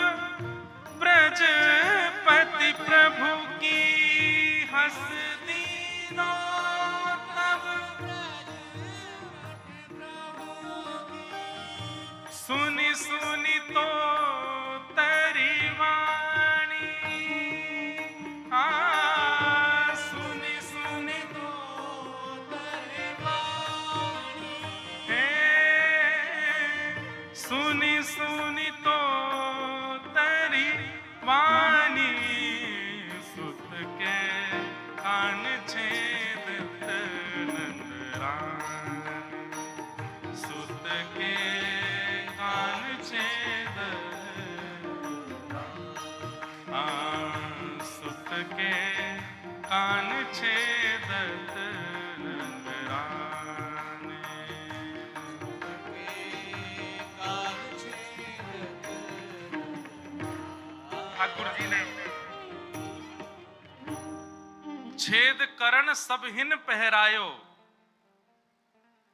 ब्रजपति प्रभु की। हंस दीनो सुनी सुनी तो तेरी वाणी। सुनी सुनी तो तेरी वाणी। सुनी सुनी तो तेरी वाणी। सुत के कान छेदत नंदरान। सुत के सुत के कान छेदत नंदरान। ठाकुर जी ने छेद करण सबहिन पहरायो,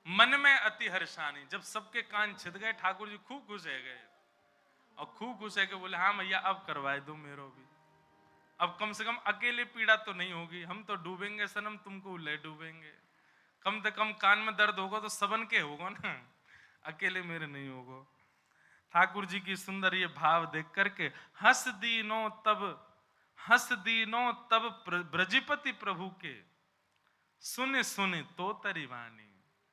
मन में अति हर्षानी। जब सबके कान छिद गए ठाकुर जी खूब खुश है गए। और खूब खुश है के बोले हाँ मैया अब करवाए दो मेरो भी। अब कम से कम अकेले पीड़ा तो नहीं होगी, हम तो डूबेंगे सनम, तुमको ले डूबेंगे। कम से कम कान में दर्द होगा तो सबन के होगा ना, अकेले मेरे नहीं होगा। ठाकुर जी की सुंदर ये भाव देख करके हंस दीनो तब ब्रजपति प्रभु के, सुन सुन तो तरी वाणी।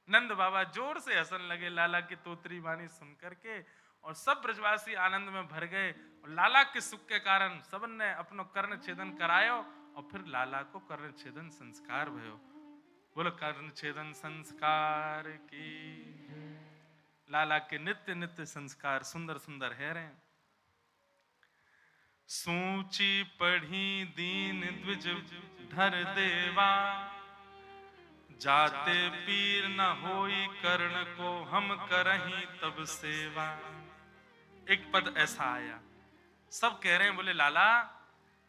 नंद बाबा जोर से हंसने लगे लाला की तोतरी वाणी सुन करके, और सब ब्रजवासी आनंद में भर गए। और लाला के सुख के कारण सबन ने अपनो कर्ण छेदन करायो, और फिर लाला को कर्ण छेदन संस्कार भयो। बोलो कर्ण छेदन संस्कार की। लाला के नित्य नित्य संस्कार सुंदर सुंदर है रहे। सूची पढ़ी दीन द्विज धर देवा, जाते पीर न होई कर्ण को हम करही तब सेवा। एक पद ऐसा आया, सब कह रहे हैं बोले लाला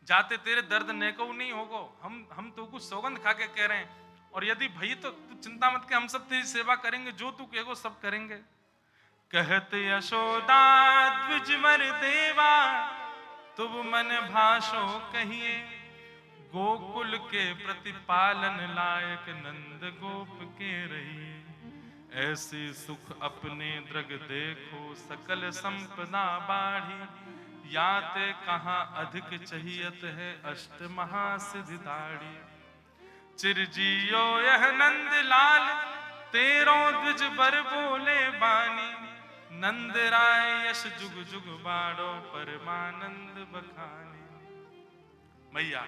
जाते तेरे दर्द ने को नहीं होगो, हम तो कुछ सौगंध खा के कह रहे हैं, और यदि भई तो तू चिंता मत के, हम सब तेरी सेवा करेंगे, जो तू कहेगो सब करेंगे। कहत यशोदा द्विज मर देवा, तुम मन भाषो कहिए, गोकुल के प्रतिपालन लायक नंद गोप के रहिए। ऐसे सुख अपने दृग देखो सकल संपदा बाढ़ी, याते कहाँ अधिक चाहियत है अष्ट महासिद्धि दाढ़ी। चिरजियो यह नंद लाल तेरो द्विज बर बोले बानी, नंद राय यश जुग जुग बाड़ो परमानंद बखानी। मैया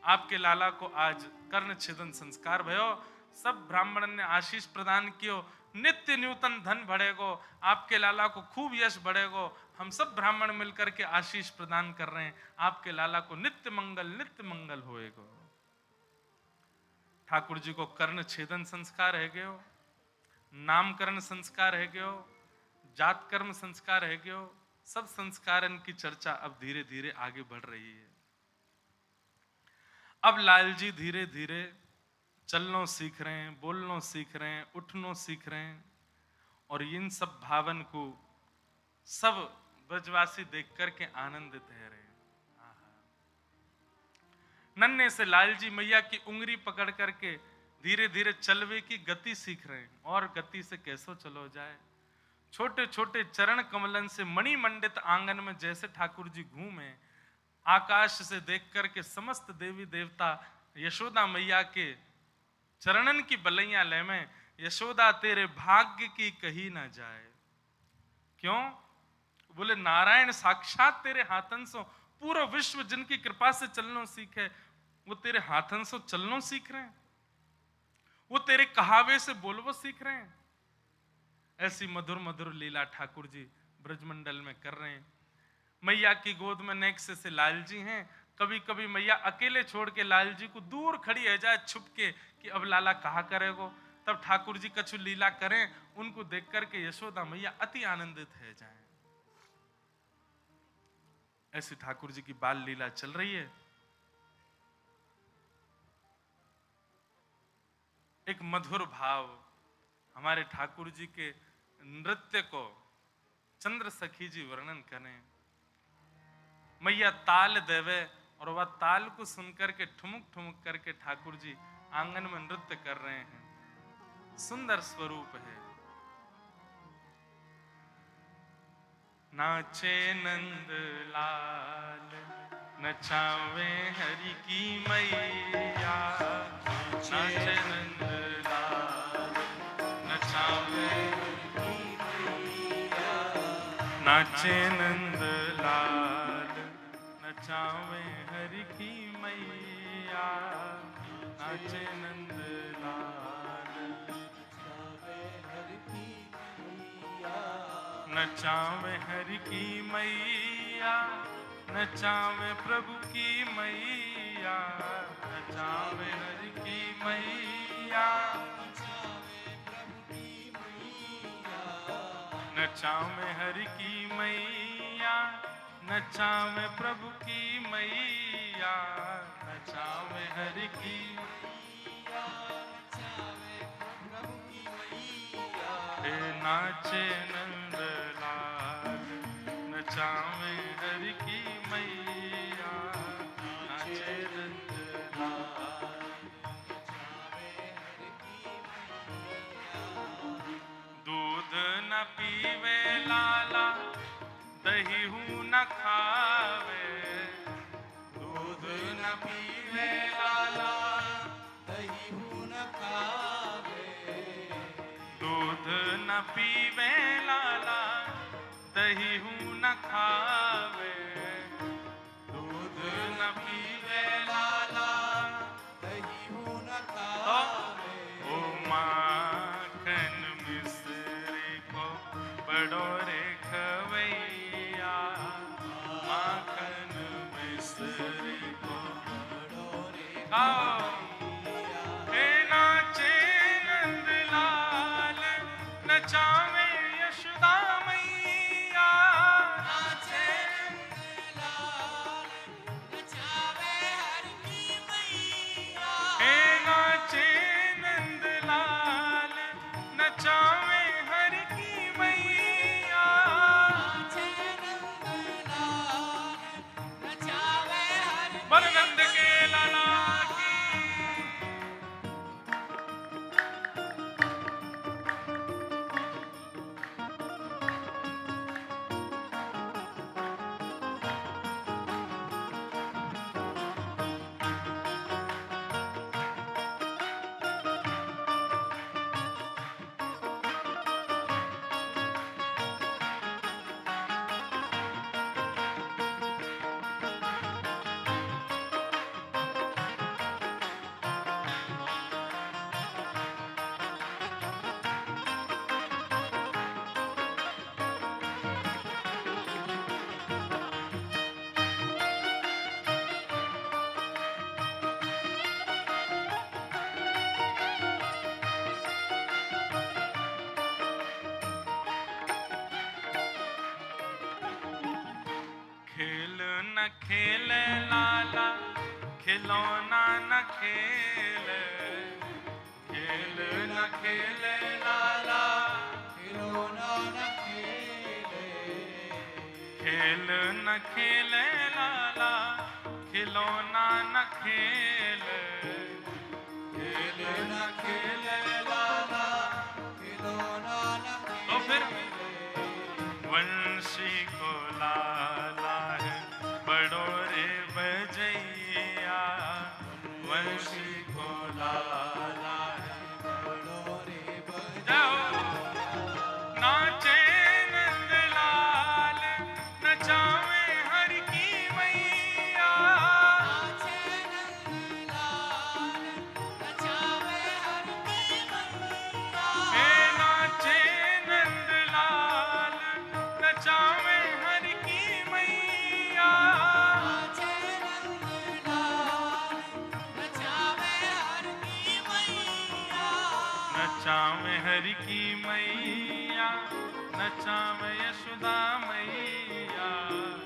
आपके लाला को आज कर्ण छेदन संस्कार भयो, सब ब्राह्मण ने आशीष प्रदान कियो, नित्य नूतन धन बढ़ेगो, आपके लाला को खूब यश बढ़ेगो। हम सब ब्राह्मण मिलकर के आशीष प्रदान कर रहे हैं, आपके लाला को नित्य मंगल होएगो। ठाकुर जी को कर्ण छेदन संस्कार है गयो, नामकरण संस्कार है गयो, जात कर्म संस्कार है गयो, सब संस्कारन की चर्चा अब धीरे धीरे आगे बढ़ रही है। अब लाल जी धीरे धीरे चलनो सीख रहे हैं, बोलनो सीख रहे हैं, उठनो सीख रहे हैं, और इन सब भावन को सब ब्रजवासी देख करके आनंदित है रहे हैं। नन्हे से लाल जी मैया की उंगली पकड़ करके धीरे धीरे चलवे की गति सीख रहे हैं, और गति से कैसो चलो जाए। छोटे छोटे चरण कमलन से मणि मंडित आंगन में जैसे ठाकुर जी घूमे, आकाश से देख करके समस्त देवी देवता यशोदा मैया के चरणन की बलैया ले में, यशोदा तेरे भाग्य की कही ना जाए। क्यों? बोले नारायण साक्षात तेरे हाथन सो, पूरा विश्व जिनकी कृपा से चलनो सीखे, वो तेरे हाथन सो चलनो सीख रहे हैं, वो तेरे कहावे से बोलवो सीख रहे हैं। ऐसी मधुर मधुर लीला ठाकुर जी ब्रजमंडल में कर रहे हैं। मैया की गोद में नेक्स्ट से लाल जी हैं। कभी कभी मैया अकेले छोड़ के लाल जी को दूर खड़ी है जाए छुप के, कि अब लाला कहा करेगो, तब ठाकुर जी कछु लीला करें, उनको देख करके यशोदा मैया अति आनंदित है जाए। ऐसी ठाकुर जी की बाल लीला चल रही है। एक मधुर भाव हमारे ठाकुर जी के नृत्य को चंद्र सखी जी वर्णन करें। मैया ताल देवे, और वह ताल को सुनकर के ठुमुक ठुमुक करके ठाकुर जी आंगन में नृत्य कर रहे हैं। सुंदर स्वरूप है। नाचे नंद लाल नचावे हरि की मैया, नाचे नंद लाल नचावे हरि की मैया, नाचे नंद लाल नचावे हरि की मैया, नाचे नंद लाल नचावे हरि की मैया, नचावे प्रभु की मैया, नचावे हरि की मैया, नचावे हरि की मैया, नचावे प्रभु की मैया, नचावे हरि की मैया, नाचे नंद लाल नचावे हरि की मैया, नाचे नंद लाल दही हूँ न खावे, दूध न पीवे लाला, दही हूँ न खावे। दूध न पीवे लाला, दही हूँ न खावे, दूध न पीवे लाला, दही हूँ न खावे। ओ माखन मिश्री को बड़ो रे खवैया, माखन मिश्री को बड़ो रे खाओ। हे नाचे नंदलाल, नचावे यशोदा मैया, नाचे नंदलाल, नचावे हर की मैया। हे नाचे नंदलाल, नचावे हर की मैया। नाचे नंदलाल, नचावे हर की बरनंद के लाला की। खेल न खेल लाला, खिलौना न खेल, खेल न खेल लाला, खिलौना न खेले। खेल न खेल लाला, खिलौना न खेल, खेल न खेले लाला, खिलौना न तो फिर खेले। वंशी को लाला है बड़ो रे बजैया, वंशी को लाला है बड़ो रे जाओ। नाचे नंदलाल, नचावे हर की मैया, नाचे नंदलाल, नचावे हर की मैया। हे नाचे नंदलाल, नचावे हर की मैया। नाचे नंदलाल, नचावे हर की मैया। नचावे हर की मैया, नचावे यशोदा मैया,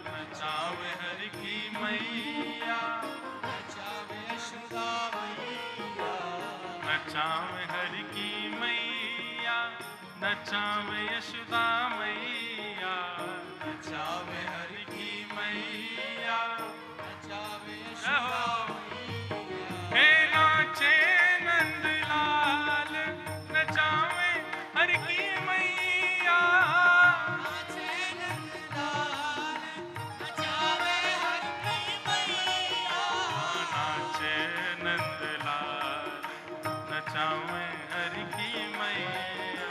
नचावे हर की मैया, नचावे यशोदा मैया। नचावे हर की मैया, नचावे यशोदा मैया, नचावे हर की मैया, नचावे जय यशोदा हो। मैया। हे नाचे नंदलाल, नचावे हर की मैया, नाचे नंदलाल, नचावे हर की मैया। नाचे नंदलाल, नचावे हर की मैया। नाचे नंदलाल, नचावे हर की मैया।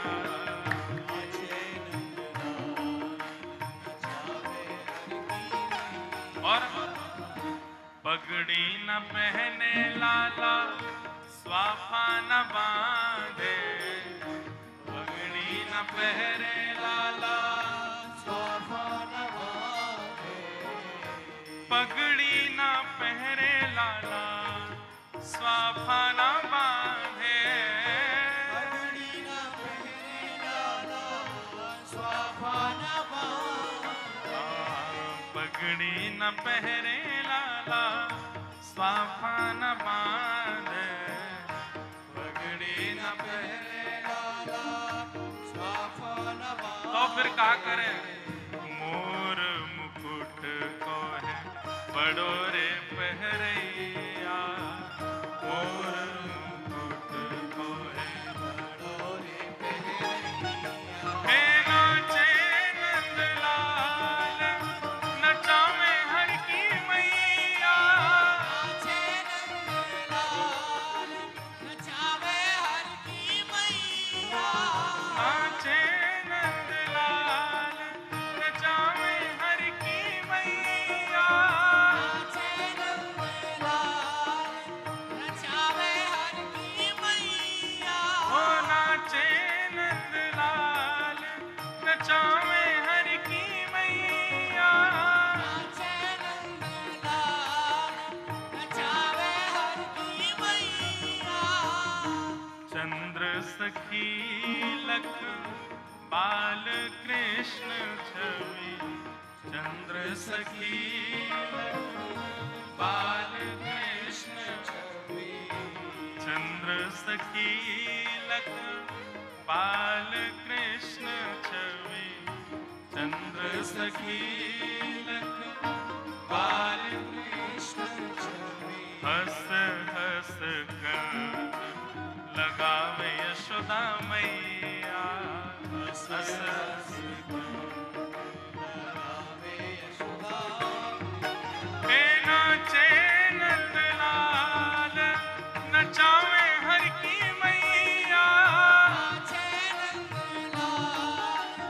और पगड़ी न पहने लाला, स्वाफा न बांधे, पगड़ी न पहरे लाला, स्वाफा न बांधे। पगड़ी न पहरे लाला, स्वाफा न बांधे, पगड़ी न पहने लाला, स्वाफा न बांधे। पगड़ी न पहरे लाला, स्वाफा न बांधे, पगड़ी न पहने लाला, स्वाफा न बांधे। तो फिर क्या करें? मोर मुकुट को है बड़ो रे पहरैया, मोर मुकुट को है बड़ो रे पहरैया। हे नाचे नंदलाल, लख बाल कृष्ण छवि चंद्र सखी बाल कृष्ण छवि चंद्र सखी लख बाल कृष्ण छवि चंद्र सखी लख बाल कृष्ण छवि हस हस कर लगावे यशोदा मैया हस हस लगावे यशोदा नाचे नंदलाल नचावे हर की मैया नाचे नंदलाल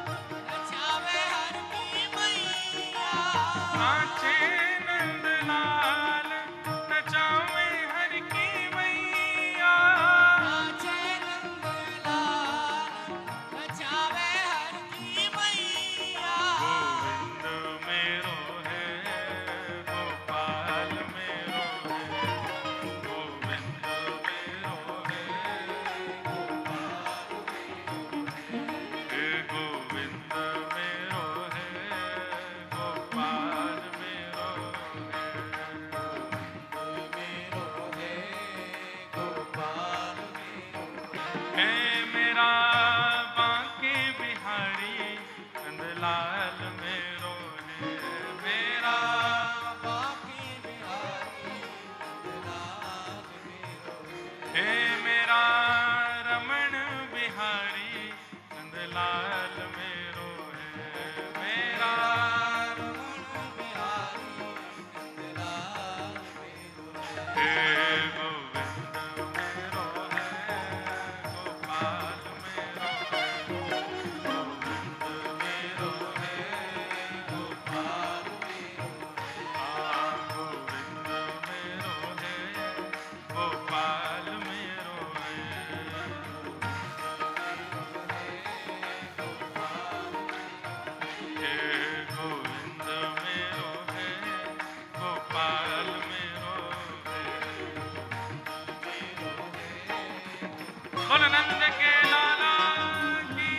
नचावे हर की मैया नाचे नंदलाल नचावे हर की मैया नाचे नंदलाल नचावे हर की मैया गोविंद मेरो है गोपाल मेरो है गोविंद मेरो है गोविंद मेरो है गोपाल मेरो मेरो है गोपाल है मेरा बांके बिहारी नंदलाल मेरो है मेरा बाकी बिहारी नंदलाल मेरो हे मेरा रमण बिहारी नंदलाल मेरो है मेरा रमण बिहारी नंदलाल मेरो हे गोविंद मेरो है गोपाल मेरो है गोविंद मेरो है गोपाल मेरो गोविंद मेरो है गोपाल मेरो है गोविंद मेरो है गोपाल मेरो है बोल नंद के लाला की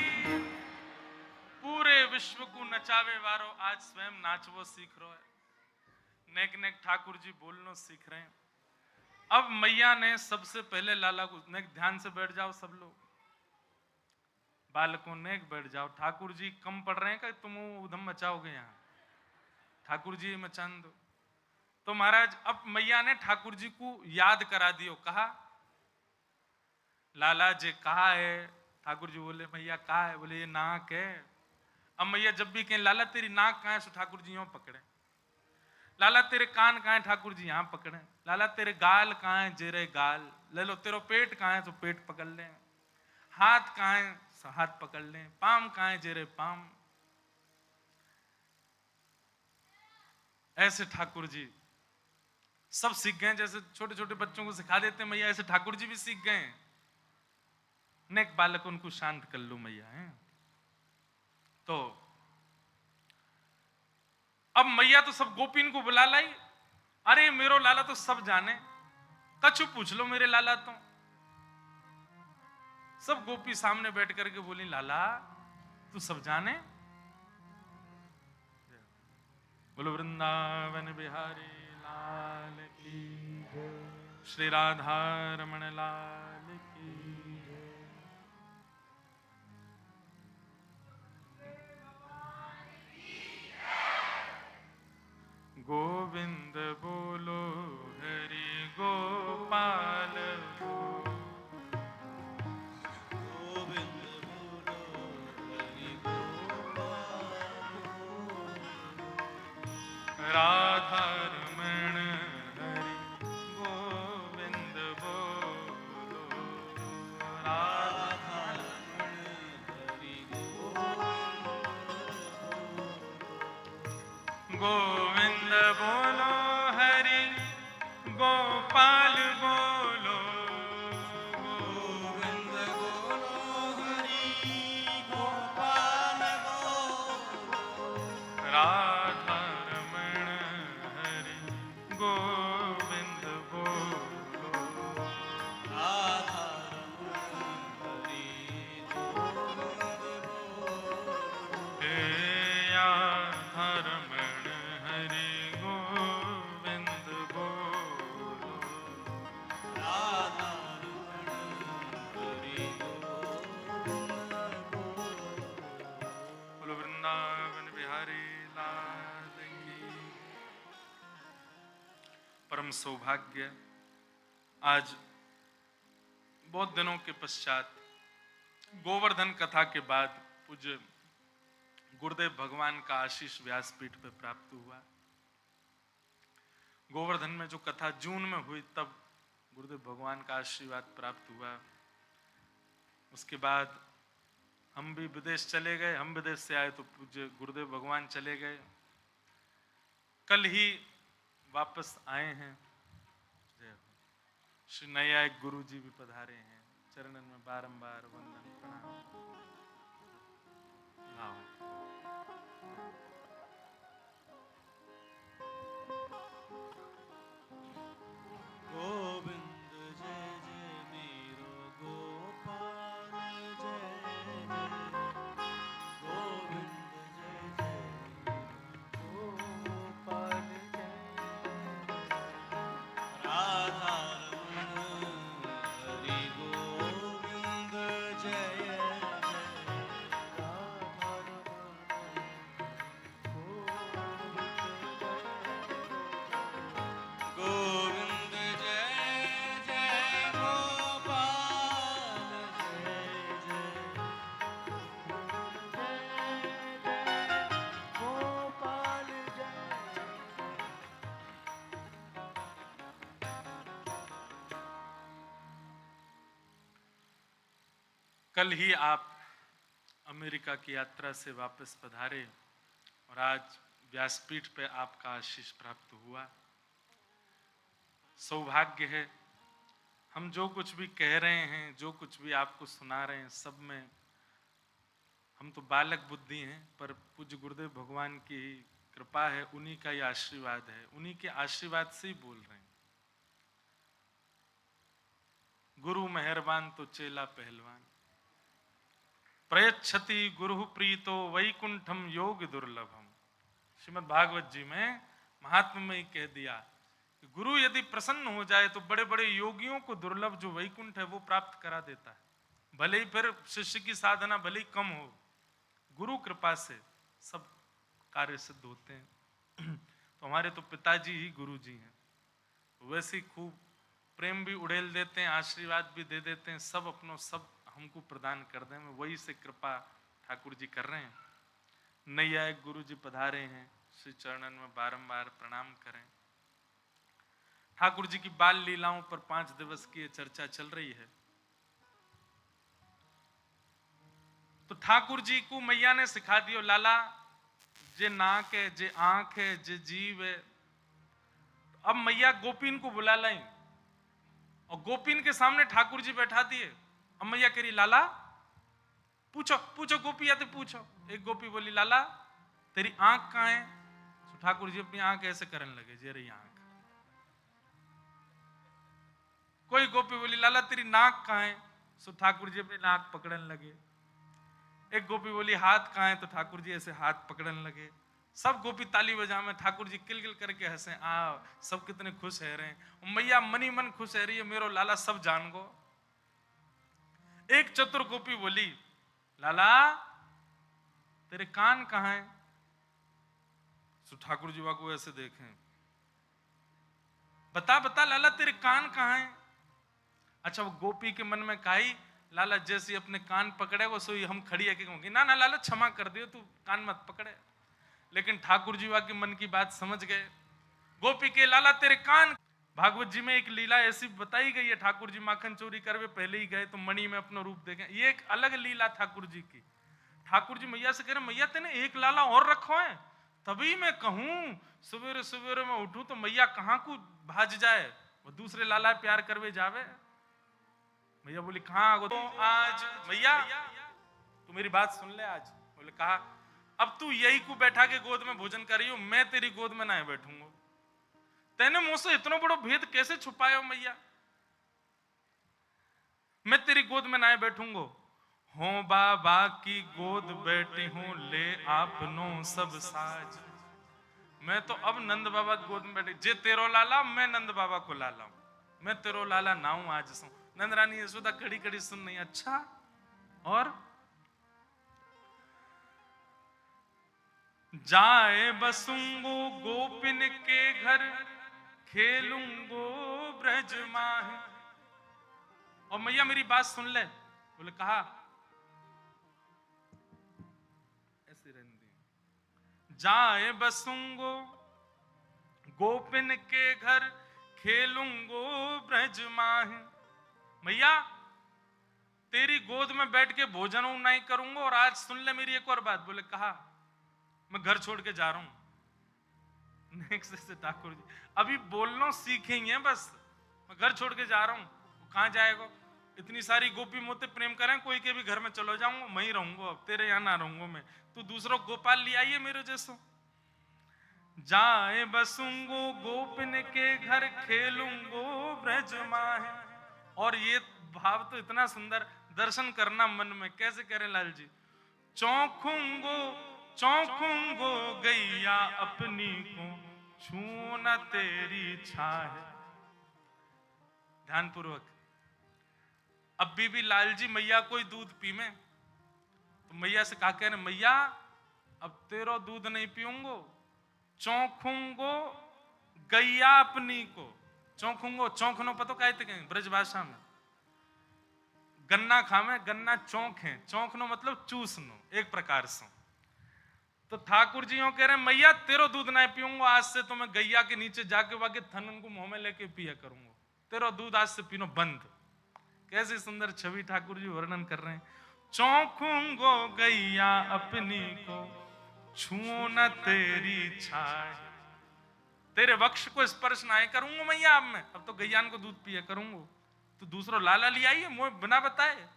पूरे विश्व को नचावे वारो आज स्वयं नाचवो सीख रो है नेक नेक ठाकुर जी बोलनो सीख रहे हैं अब मैया ने सबसे पहले लाला को नेक ध्यान से बैठ जाओ सब लोग बालकों नेक बैठ जाओ ठाकुर जी कम पढ़ रहे हैं कि तुम उधम मचाओगे यहाँ ठाकुर जी मचान दो तो महाराज अब मैया ने ठाकुर जी को याद करा दियो कहा लाला जी कहा है ठाकुर जी बोले मैया कहा है बोले ये नाक है अब मैया जब भी कहें लाला तेरी नाक कहाँ है सो ठाकुर जी यूं पकड़े लाला तेरे कान कहाँ है ठाकुर जी यहाँ पकड़े लाला तेरे गाल कहाँ है जेरे गाल ले लो तेरा पेट कहाँ है तो पेट पकड़ ले हाथ कहाँ है सो हाथ पकड़ ले पाम कहाँ है जेरे पाम ऐसे ठाकुर जी सब सीख गए जैसे छोटे छोटे बच्चों को सिखा देते मैया ऐसे ठाकुर जी भी सीख गए नेक बालक उनको शांत कर लो मैया है तो अब मैया तो सब गोपीन को बुला लाई अरे मेरो लाला तो सब जाने कछु पूछ लो मेरे लाला तो सब गोपी सामने बैठ करके बोली लाला तू सब जाने बोलो वृंदावन बिहारी लाल की श्री राधा रमण लाल की गोविंद बोलो हरि गोपाल गोविंद बोलो हरि गोपाल राधा रमण हरि गोविंद बोलो राधा हरि गोविंद बोलो हरि गोपाल बोलो गोविंद बोलो हरि गोपाल बोलो राधा रमण हरि गोविंद बोलो राधा रमण हरि परम सौभाग्य। आज बहुत दिनों के पश्चात गोवर्धन कथा के बाद पूज्य गुरुदेव भगवान का आशीष व्यासपीठ पे प्राप्त हुआ। गोवर्धन में जो कथा जून में हुई तब गुरुदेव भगवान का आशीर्वाद प्राप्त हुआ। उसके बाद हम भी विदेश चले गए। हम विदेश से आए तो पूज्य गुरुदेव भगवान चले गए। कल ही वापस आए हैं। जय हो। श्री नैयायिक गुरु जी भी पधारे हैं। चरणन में बारंबार वंदन प्रणाम। लाओ। गोविंद जय जय मेरो गोपाल जय जय। गोविंद जय जय गोपाल जय। राधा रमण हरि गोविंद जय जय। राधा रमण गोविंद जय जय गोपाल जय जय। गोपाल जय। कल ही आप अमेरिका की यात्रा से वापस पधारे और आज व्यासपीठ पे आपका आशीष प्राप्त हुआ। सौभाग्य है। हम जो कुछ भी कह रहे हैं, जो कुछ भी आपको सुना रहे हैं, सब में हम तो बालक बुद्धि हैं, पर पूज्य गुरुदेव भगवान की कृपा है, उन्हीं का ही आशीर्वाद है। उन्हीं के आशीर्वाद से ही बोल रहे हैं। गुरु मेहरबान तो चेला पहलवान। प्रयच्छति गुरु प्रीतो वैकुंठम योग दुर्लभम। श्रीमद् भागवत जी में महात्मा में ही कह दिया कि गुरु यदि प्रसन्न हो जाए तो बड़े बड़े योगियों को दुर्लभ जो वैकुंठ है वो प्राप्त करा देता है। भले ही फिर शिष्य की साधना भले ही कम हो, गुरु कृपा से सब कार्य सिद्ध होते हैं। तो हमारे तो पिताजी ही गुरु जी हैं। वैसे ही खूब प्रेम भी उड़ेल देते हैं, आशीर्वाद भी दे देते हैं, सब अपनों सब हमको प्रदान कर दें। वही से कृपा ठाकुर जी कर रहे हैं। नैयायिक गुरु जी पधारे हैं। श्री चरणन में बारंबार प्रणाम करें। ठाकुर जी की बाल लीलाओं पर 5 दिवस की चर्चा चल रही है। तो ठाकुर जी को मैया ने सिखा दियो, लाला जे नाक है, जे आंख है, जे जीव है। अब मैया गोपीन को बुला लाई और गोपीन के सामने ठाकुर जी बैठा दिए। अब मैया कह रही, लाला पूछो पूछो गोपी आते पूछो। एक गोपी बोली, लाला तेरी आंख कहाँ है? तो ठाकुर जी अपनी आंख ऐसे करने लगे, जे रही आंख। कोई गोपी बोली, लाला तेरी नाक कहाँ है? सो ठाकुर जी अपनी नाक पकड़ने लगे। एक गोपी बोली, हाथ कहाँ है? तो ठाकुर जी ऐसे हाथ पकड़ने लगे। सब गोपी ताली बजा में ठाकुर जी किलकिल करके हंसे। सब कितने खुश है रहे हैं। मैया मनी मन खुश है रही है, मेरो लाला सब जान गो। एक चतुर गोपी बोली, लाला तेरे कान कहाँ है? तो ठाकुर जी को ऐसे देखें, बता बता लाला तेरे कान कहाँ है? अच्छा, वो गोपी के मन में काई, लाला जैसे अपने कान पकड़े वो सोई हम खड़ी है कि कहूंगी, ना ना लाला क्षमा कर दियो, तू कान मत पकड़े। लेकिन ठाकुर जी के मन की बात समझ गए। गोपी के, लाला तेरे कान। भागवत जी में एक लीला ऐसी बताई गई है, ठाकुर जी माखन चोरी करवे पहले ही गए तो मणि में अपना रूप देखें। ये एक अलग लीला ठाकुर जी की। ठाकुर जी मैया से कह रहे, मैया तेने एक लाला और रखो है, तभी मैं कहूं सवेरे सवेरे में उठूं तो मैया कहां को भाज जाए, वो दूसरे लाला प्यार करवे जावे। मैया बोली, कहां तो आज मैया तू मेरी बात सुन ले। आज बोले, कहा अब तू यही को बैठा के गोद में भोजन कर रही हो, मैं तेरी गोद में ना बैठूंगा। तेने मुझसे इतना बड़ा भेद कैसे छुपाया हो मैया? मैं तेरी गोद में ना बैठूंगा। हो बाबा की गोद बैठी हूं, ले आपनो सब साज। मैं तो अब नंद बाबा की गोद में बैठी, जे तेरो लाला मैं नंद बाबा को लाला हूं। मैं तेरो लाला ना हूं आज सो। नंद रानी यशोदा खड़ी खड़ी सुन नहीं। अच्छा, और जाए बसूंगो गोपिन के घर, खेलूंगो ब्रज माहे। और मैया मेरी बात सुन ले। बोले कहा ऐसे रहने दी। जाए बसूंगो गोपिन के घर, खेलूंगो ब्रज माहे। मैया तेरी गोद में बैठ के भोजन नहीं करूंगा, और आज सुन ले मेरी एक और बात। बोले कहा मैं घर छोड़ के जा रहा हूं। नेक्स्ट से ठाकुर जी अभी बोलना सीखेंगे, बस मैं घर छोड़ के जा रहा हूं। कहां जाएगा? इतनी सारी गोपी मोते प्रेम करें, कोई के भी घर में चलो जाऊंगा, मैं ही रहूंगा, अब तेरे यहां ना रहूंगा मैं, तू दूसरों गोपाल ले आइए मेरे जैसो। जाए बसूंगो गोपिन के घर, खेलूंगो ब्रज माहे। और ये भाव तो इतना सुंदर, दर्शन करना मन में। कैसे करें लाल जी? चौंकूंगो चौंकूंगो गैया अपनी को, छू न तेरी छाह। ध्यान पूर्वक। अभी भी लाल जी मैया कोई दूध पी में, तो मैया से कहा कह रहे मैया अब तेरो दूध नहीं पीऊंगो, चौंकूंगो गैया अपनी को। चौंकूंगो, चौंकनो पतो कहते कहें ब्रज भाषा में। गन्ना खामे, गन्ना चौंक है, चौंकनो मतलब चूसनो एक प्रकार से। तो ठाकुर जी कह रहे मैया तेरो दूध नहीं पीऊंगा, आज से तो मैं गैया के नीचे जाके वाके थनन को मुंह में लेके पिया करूंगा, तेरो दूध आज से पीनो बंद। कैसी सुंदर छवि ठाकुर जी वर्णन कर रहे हैं। चौंकूंगो गैया अपनी को, छू न तेरी छाय। तेरे वक्ष को स्पर्श ना करूंगा मैया, अब तो गैयान को दूध पिया करूंगा, तो दूसरों लाला ले आइए मुझे बिना बताए।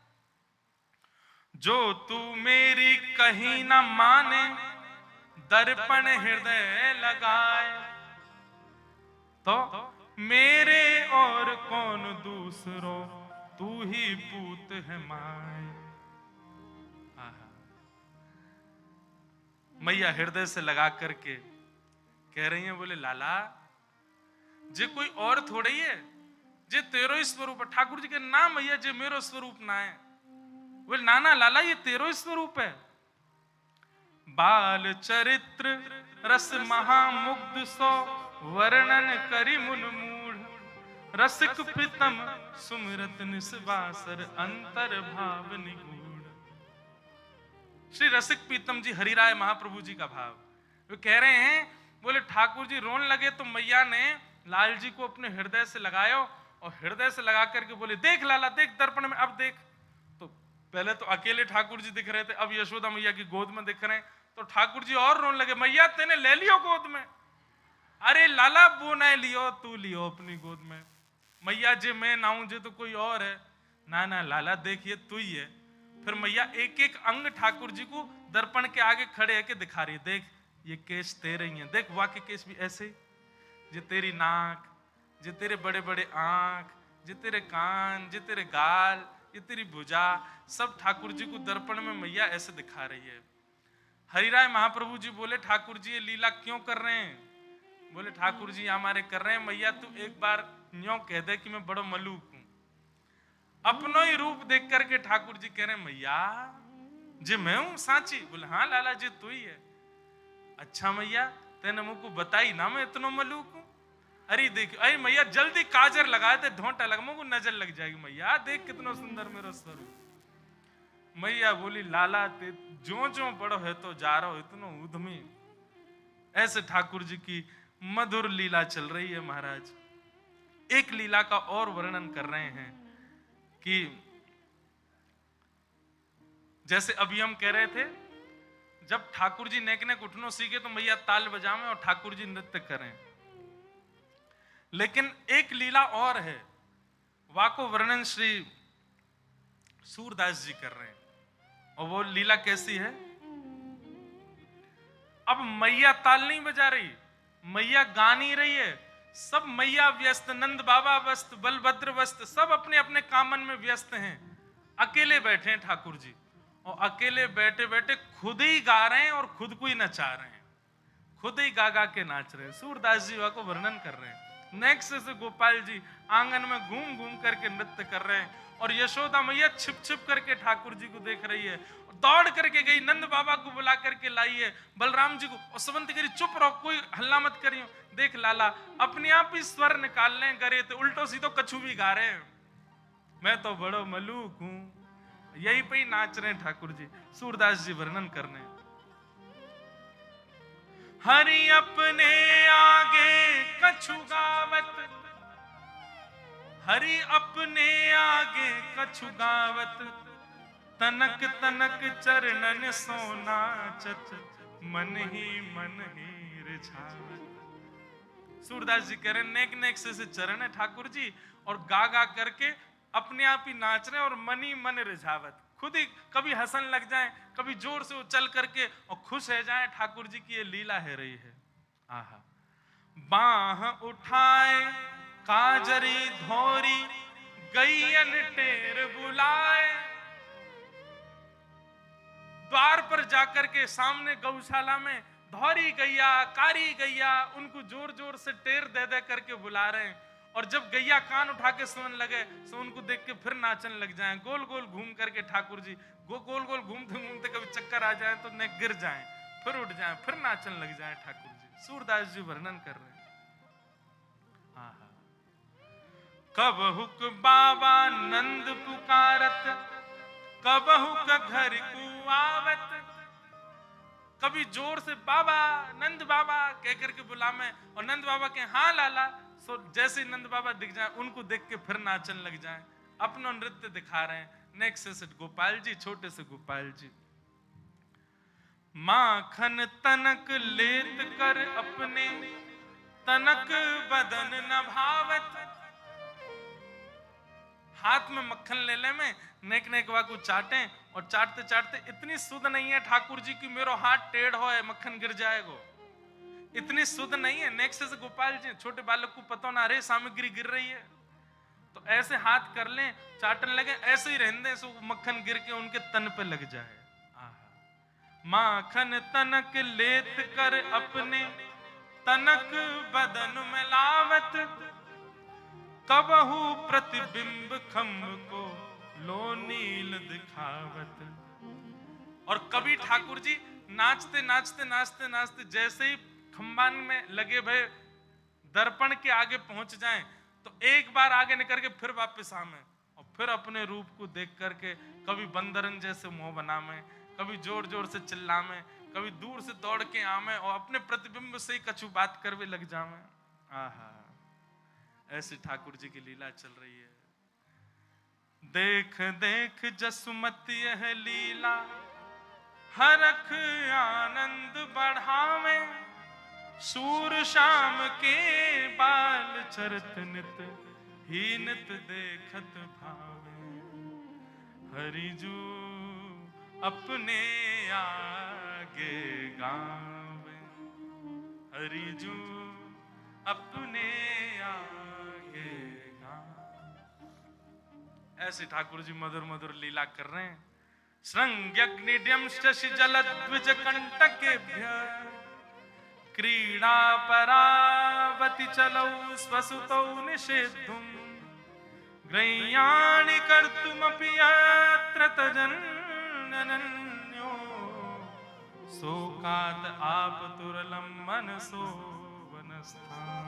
जो तू मेरी कहीं ना माने, दर्पण हृदय लगाए, तो मेरे और कौन दूसरो, तू ही पूत है माए। मैया हृदय से लगा करके कह रही है, बोले लाला जे कोई और थोड़ी है, जे तेरो ही स्वरूप है। ठाकुर जी के ना मैया जे मेरो स्वरूप ना है। बोले ना ना लाला ये तेरो ही स्वरूप है। बाल चरित्र रस महामुग्ध सो, वर्णन करी मुन मूढ़, रसिक प्रीतम सुमिरत निस्वासर, अंतर भाव निगूढ़। श्री रसिक प्रीतम जी हरिराय महाप्रभु जी का भाव। वे कह रहे हैं, बोले ठाकुर जी रोने लगे तो मैया ने लाल जी को अपने हृदय से लगायो, और हृदय से लगा करके बोले देख लाला देख दर्पण में, अब देख। तो पहले तो अकेले ठाकुर जी दिख रहे थे, अब यशोदा मैया की गोद में दिख रहे हैं, तो ठाकुर जी और रोने लगे, मैया तेने ले लियो गोद में। अरे लाला वो नहीं लियो, तू लियो अपनी गोद में। मैया जे मैं ना हूं जे तो कोई और है। ना ना लाला देखिए तू ही है। फिर मैया एक एक अंग ठाकुर जी को दर्पण के आगे खड़े होकर दिखा रही है, देख ये केश तेरे ही हैं, देख वाके केश भी ऐसे ही, जे तेरी नाक, जे तेरे बड़े बड़े आंख, जे तेरे कान, जे तेरे गाल, ये तेरी भुजा, सब ठाकुर जी को दर्पण में मैया ऐसे दिखा रही है। हरिराय महाप्रभु जी बोले ठाकुर जी ये लीला क्यों कर रहे हैं? बोले ठाकुर जी हमारे कर रहे हैं, मैया तू एक बार न्यों कह दे कि मैं बड़ो मलूक हूं। अपनो ही रूप देख करके ठाकुर जी कह रहे हैं, मैया जे मैं हूं सांची? बोले हाँ लाला जी तू ही है। अच्छा मैया तेने मुझको बताई ना मैं इतना मलूक हूं। अरे देख, अरे मैया जल्दी काजर लगाए थे, ढोंटा लगा, मुझको नजर लग जाएगी। मैया देख कितना सुंदर मेरा स्वरूप। मैया बोली लाला ते जो जो बड़ो है तो जा रहा हो, इतना उद्यमी। ऐसे ठाकुर जी की मधुर लीला चल रही है महाराज। एक लीला का और वर्णन कर रहे हैं कि जैसे अभी हम कह रहे थे, जब ठाकुर जी नेक नेक उठनो सीखे तो मैया ताल बजावे और ठाकुर जी नृत्य करें। लेकिन एक लीला और है, वाको वर्णन श्री सूरदास जी कर रहे हैं, और वो लीला कैसी है? अब मैया ताल नहीं बजा रही, मैया गा नहीं रही है, सब मैया व्यस्त, नंद बाबा व्यस्त, बलभद्र व्यस्त, सब अपने अपने कामन में व्यस्त हैं। अकेले बैठे हैं ठाकुर जी, और अकेले बैठे बैठे खुद ही गा रहे हैं और खुद को ही नचा रहे हैं, खुद ही गा गा के नाच रहे हैं। सूरदास जी को वर्णन कर रहे हैं, नेक्स्ट से गोपाल जी आंगन में घूम घूम करके नृत्य कर रहे हैं और यशोदा मैया छिप छिप करके ठाकुर जी को देख रही है। दौड़ करके गई, नंद बाबा को बुला करके लाई है, बलराम जी को, और सुमंत करी चुप रहो, कोई हल्ला मत करियो। देख लाला अपने आप ही स्वर निकाल लें करे तो उल्टो सीधो कछु भी गा रहे हैं। मैं तो बड़ो मलूक हूं। यही पे ही नाच रहे हैं ठाकुर जी। सूरदास जी वर्णन कर रहे हैं, हरि अपने आगे कछु गावत, हरि अपने आगे कछु गावत, तनक तनक चरणन सोना चत, मन ही रिझावत। सूरदास जी कह रहे हैं नेक नेक से चरण है ठाकुर जी, और गा गा करके अपने आप ही नाच रहे हैं और मन ही मन रिझावत। खुद ही कभी हंसन लग जाए, कभी जोर से उछल करके और खुश रह जाए। ठाकुर जी की ये लीला है रही है। आहा, बाह उठाए काजरी धोरी, गैयन टेर बुलाए। द्वार पर जाकर के सामने गौशाला में धौरी गैया, कारी गैया, उनको जोर जोर से टेर दे दे करके बुला रहे हैं। और जब गैया कान उठा के सुन लगे तो उनको देख के फिर नाचने लग जाएं। गोल गोल घूम करके ठाकुर जी गोल गोल घूमते घूमते कभी चक्कर आ जाए तो न गिर जाएं, फिर उठ जाएं, फिर नाचने लग जाएं ठाकुर जी। सूरदास जी वर्णन कर रहे हैं। आहा, कब हुक बाबा नंद पुकारत, कब हुक घर को आवत। कभी जोर से बाबा, नंद बाबा कह करके बुलावे और नंद बाबा के हाँ लाला। सो जैसे नंद बाबा दिख जाए उनको देख के फिर नाचने लग जाए, अपना नृत्य दिखा रहे हैं। नेक्स्ट से गोपाल जी, छोटे से गोपाल जी, माखन तनक लेत कर अपने, तनक बदन न भावत। हाथ में मक्खन ले ले में नेक नेक को चाटे और चाटते चाटते इतनी सुध नहीं है ठाकुर जी की मेरो हाथ टेढ़ हो है मक्खन गिर जाएगा, इतनी सुध नहीं है। नेक्स्ट से गोपाल जी, छोटे बालक को पता ना रे सामग्री गिर रही है तो ऐसे हाथ कर लें, चाटने लगे, ऐसे ही रहने सो मक्खन गिर के उनके तन पे लग जाए। माखन तनक लेत कर अपने, तनक बदन में लावत। कबहू प्रतिबिंब खम्भ को लो नील दिखावत। और कभी ठाकुर जी नाचते नाचते नाचते नाचते जैसे ही खम्बान में लगे भय दर्पण के आगे पहुंच जाएं तो एक बार आगे निकल के फिर वापस आवे और फिर अपने रूप को देख करके कभी बंदरन जैसे मुंह बनावे, कभी जोर जोर से चिल्लावे, कभी दूर से दौड़ के आवे और अपने प्रतिबिंब से ही कछु बात करवे लग जावे। आहा, ऐसी ठाकुर जी की लीला चल रही है। देख देख जसुमती यह लीला, हरख आनंद बढ़ावे। सूर शाम के बाल चरत नित, ही नित देखत भावे। हरिजू अपने आगे गावे, हरिजू अपने आगे गावे। ऐसे ठाकुर जी मधुर मधुर लीला कर रहे हैं। श्रृंग्यग्निड्यम शशि जलद्विज कंटकेभ्य, क्रीड़ा परावति चलौ स्वसुतौ निषेद्धुम। ग्रह्याणि कर्तुमपि यत्र तजन्यो, शोकात् आपतुरलं मनसो वनस्थान।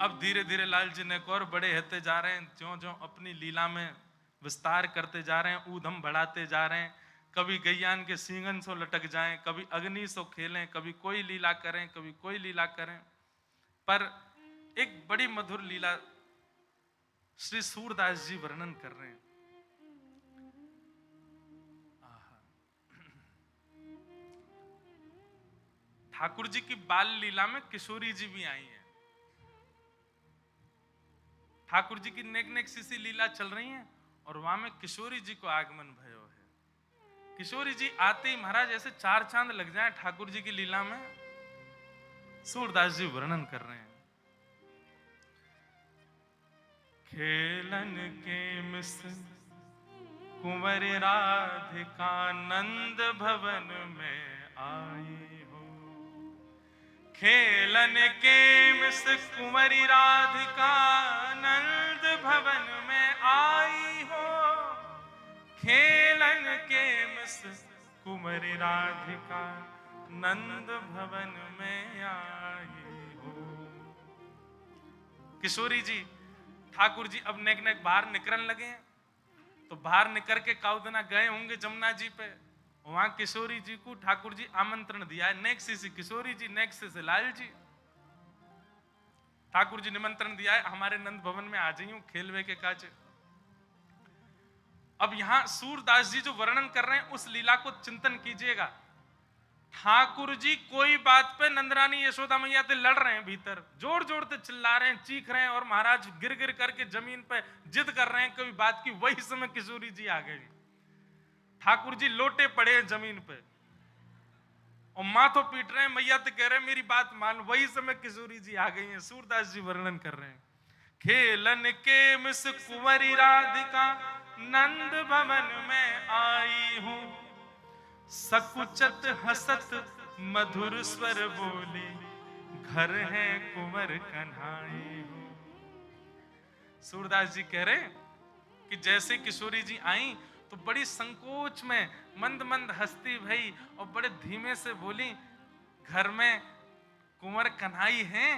अब धीरे धीरे लाल जी ने और बड़े होते जा रहे हैं, ज्यों ज्यों अपनी लीला में विस्तार करते जा रहे हैं, ऊधम बढ़ाते जा रहे हैं। कभी गैयान के सींगन सो लटक जाएं, कभी अग्नि सो खेलें, कभी कोई लीला करें, कभी कोई लीला करें। पर एक बड़ी मधुर लीला श्री सूरदास जी वर्णन कर रहे हैं। ठाकुर जी की बाल लीला में किशोरी जी भी आई हैं। ठाकुर जी की नेक नेक सी लीला चल रही है और वहां में किशोरी जी को आगमन भयो है। किशोरी जी आते ही महाराज ऐसे चार चांद लग जाए ठाकुर जी की लीला में। सूरदास जी वर्णन कर रहे हैं। खेलन के मिस कुंवर राधिका नंद भवन में आई हो, खेलन के मिस कुंवरी राधिका नंद भवन में आई हो। खेलन के मिस कुंवरी राधिका नंद भवन में आई हो। किशोरी जी ठाकुर जी अब नेक नेक बाहर निकलने लगे हैं, तो बाहर निकल के काउदना गए होंगे जमुना जी पे। वहां किशोरी जी को ठाकुर जी आमंत्रण दिया है, नेक्स्ट से किशोरी जी, नेक्स्ट से लाल जी। ठाकुर जी निमंत्रण दिया है, हमारे नंद भवन में आ जाइयो खेलवे के काज। अब यहां सूरदास जी जो वर्णन कर रहे हैं उस लीला को चिंतन कीजिएगा। ठाकुर जी कोई बात पे नंदरानी यशोदा मैया से लड़ रहे हैं, भीतर जोर जोर से चिल्ला रहे हैं, चीख रहे हैं, और महाराज गिर गिर करके जमीन पे जिद कर रहे हैं कोई बात की। वही समय किशोरी जी आ गई। ठाकुर जी लोटे पड़े हैं जमीन पे और माथो पीट रहे हैं, मैया तो कह रहे हैं मेरी बात मान। वही समय किशोरी जी आ गई हैं। सूरदास जी वर्णन कर रहे हैं, खेलन के मिस कुंवरी राधिका नंद भवन में आई हूं। सकुचत हसत मधुर स्वर बोली, घर है कुंवर कन्हाई हो। सूरदास जी कह रहे कि जैसे किशोरी जी आई तो बड़ी संकोच में मंद मंद हंसती भई और बड़े धीमे से बोली, घर में कुंवर कन्हाई हैं।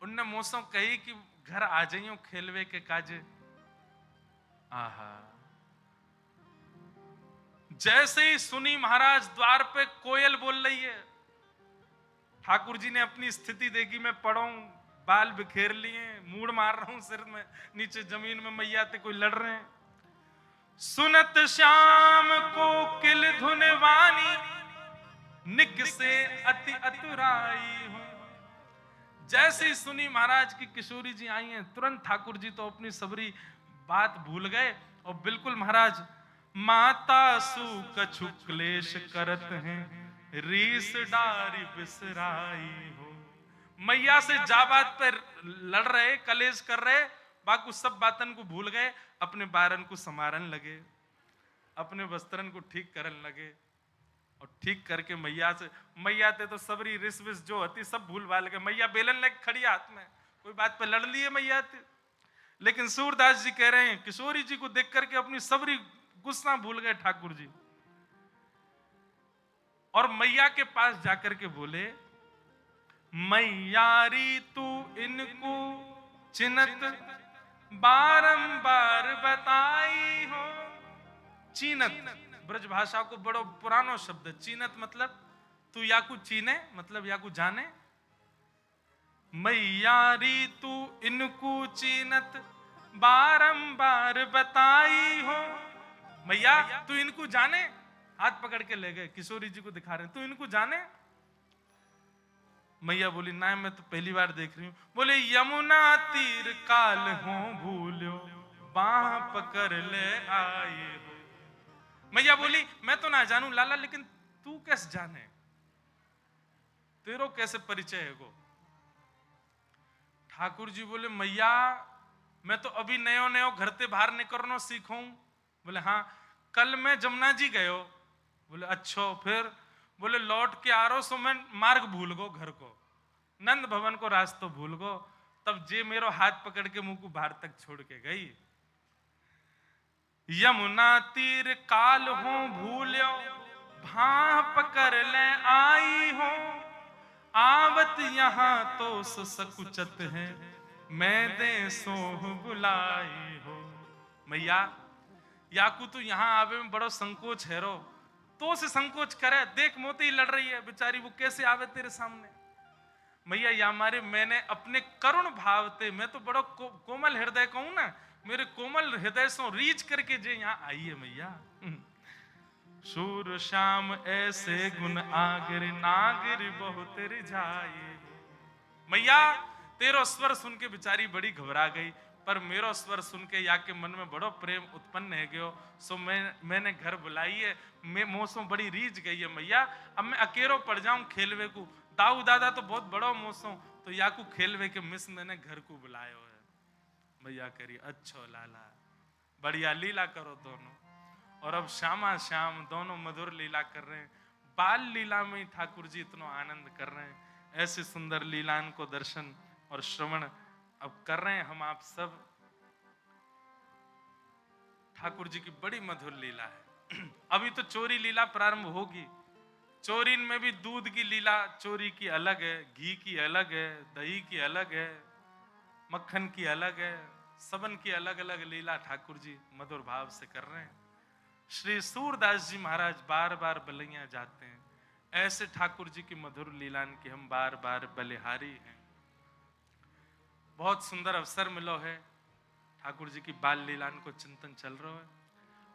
उनने मोसों कही कि घर आ जाइयो खेलवे के काजे। आहा, जैसे ही सुनी महाराज द्वार पे कोयल बोल रही है। ठाकुर जी ने अपनी स्थिति देखी, मैं पड़ा हूं, बाल बिखेर लिए, मूड़ मार रहा हूं सिर में, नीचे जमीन में मैया ते कोई लड़ रहे हैं। सुनत श्याम को किल धुनवानी, निक से अति अतुराई हूं। जैसे ही सुनी महाराज की किशोरी जी आई हैं, तुरंत ठाकुर जी तो अपनी सबरी बात भूल गए और बिल्कुल महाराज माता सु कछु क्लेश करत हैं, रीस डारी बिसराई हो। मैया से जा बात पर लड़ रहे, कलेश कर रहे, बाकी सब बातन को भूल गए, अपने बारन को समारन लगे, अपने वस्त्रन को ठीक करन लगे। और ठीक करके मैया ते तो सबरी रिस विस जो होती सब भूल भाल गए। मैया बेलन लेके खड़ी हाथ में, कोई बात पे लड़ लिए मैया ते। लेकिन सूरदास जी कह रहे हैं किशोरी जी को देख करके अपनी सबरी गुस्सा भूल गए ठाकुर जी, और मैया के पास जाकर के बोले, मैयारी तू इनको चिन्हत बारंबार बताई हो। चीनत ब्रज भाषा को बड़ो पुरानो शब्द है। चीनत मतलब तू या को चीने, मतलब या को जाने। मैयारी तू इनको चीनत बारंबार बताई हो। मैया तू इनको जाने, हाथ पकड़ के ले गए, किशोरी जी को दिखा रहे हैं, तू इनको जाने। मैया बोली ना, मैं तो पहली बार देख रही हूं। बोले यमुना तीर काल हो भूलो, बाह पकड़ ले आए हो। मैया बोली मैं तो ना जानू लाला, लेकिन तू कैसे जाने, तेरो कैसे परिचय है गो। ठाकुर जी बोले मैया मैं तो अभी नयो नयो घर ते बाहर निकलनो सीखूं। बोले हाँ, कल मैं जमुना जी गयो। बोले अच्छो, फिर? बोले लौट के आ रहो सो मैं मार्ग भूल गो, घर को नंद भवन को रास्ता भूल गो। तब जे मेरो हाथ पकड़ के मुंह को बाहर तक छोड़ के गई। यमुना तीर काल हो भूल्यो, भां पकड़ ले आई हो। आवत यहां तो सकुचत है, मैं दे सोह बुलाई हो। मैया याकू तू यहां आवे में बड़ो संकोच है रो, तो से संकोच करे, देख मोती लड़ रही है बेचारी, वो कैसे आवे तेरे सामने। मैया या मारे मैंने अपने करुण भाव ते, मैं तो बड़ो कोमल हृदय कहूं ना, मेरे कोमल हृदय से रीच करके जे यहाँ आई है मैया। सूर श्याम ऐसे गुण आगर, नागर बहुत रिझाए। मैया तेरो स्वर सुन के बेचारी बड़ी घबरा गई, पर मेरो स्वर सुन के या के मन में बड़ो प्रेम उत्पन्न है गयो। सो मैंने घर बुलाई है, मैं मौसम बड़ी रीझ गई है मैया। अब मैं अकेलो पड़ जाऊं खेलवे को, दाऊ दादा तो बहुत बड़ो मौसम, तो या को खेलवे के मिस मैंने घर को बुलायो है। मैया करी अच्छो लाला, बढ़िया लीला करो दोनों। और अब श्यामा श्याम दोनों मधुर लीला कर रहे हैं। बाल लीला में ठाकुर जी इतना आनंद कर रहे हैं। ऐसे सुंदर लीलान को दर्शन और श्रवण अब कर रहे हैं हम आप सब। ठाकुर जी की बड़ी मधुर लीला है। अभी तो चोरी लीला प्रारंभ होगी। चोरीन में भी दूध की लीला चोरी की अलग है, घी की अलग है, दही की अलग है, मक्खन की अलग है, सबन की अलग अलग लीला ठाकुर जी मधुर भाव से कर रहे हैं। श्री सूरदास जी महाराज बार बार बलैया जाते हैं। ऐसे ठाकुर जी की मधुर लीलान के हम बार बार बलिहारी हैं। बहुत सुंदर अवसर मिलो है। ठाकुर जी की बाल लीलान को चिंतन चल रहा है।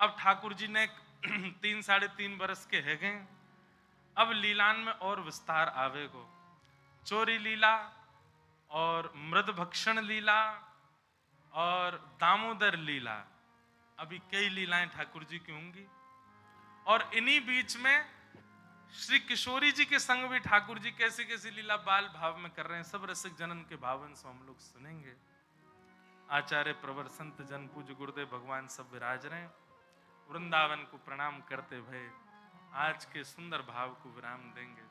अब ठाकुर जी ने 3 साढ़े 3 बरस के है गए। अब लीलान में और विस्तार आवेगो। चोरी लीला और मृद भक्षण लीला और दामोदर लीला, अभी कई लीलाएं ठाकुर जी की होंगी। और इन्हीं बीच में श्री किशोरी जी के संग भी ठाकुर जी कैसी कैसी लीला बाल भाव में कर रहे हैं। सब रसिक जनन के भावन से हम लोग सुनेंगे। आचार्य प्रवर संत जन पूज्य गुरुदेव भगवान सब विराज रहे हैं। वृंदावन को प्रणाम करते हुए आज के सुंदर भाव को विराम देंगे।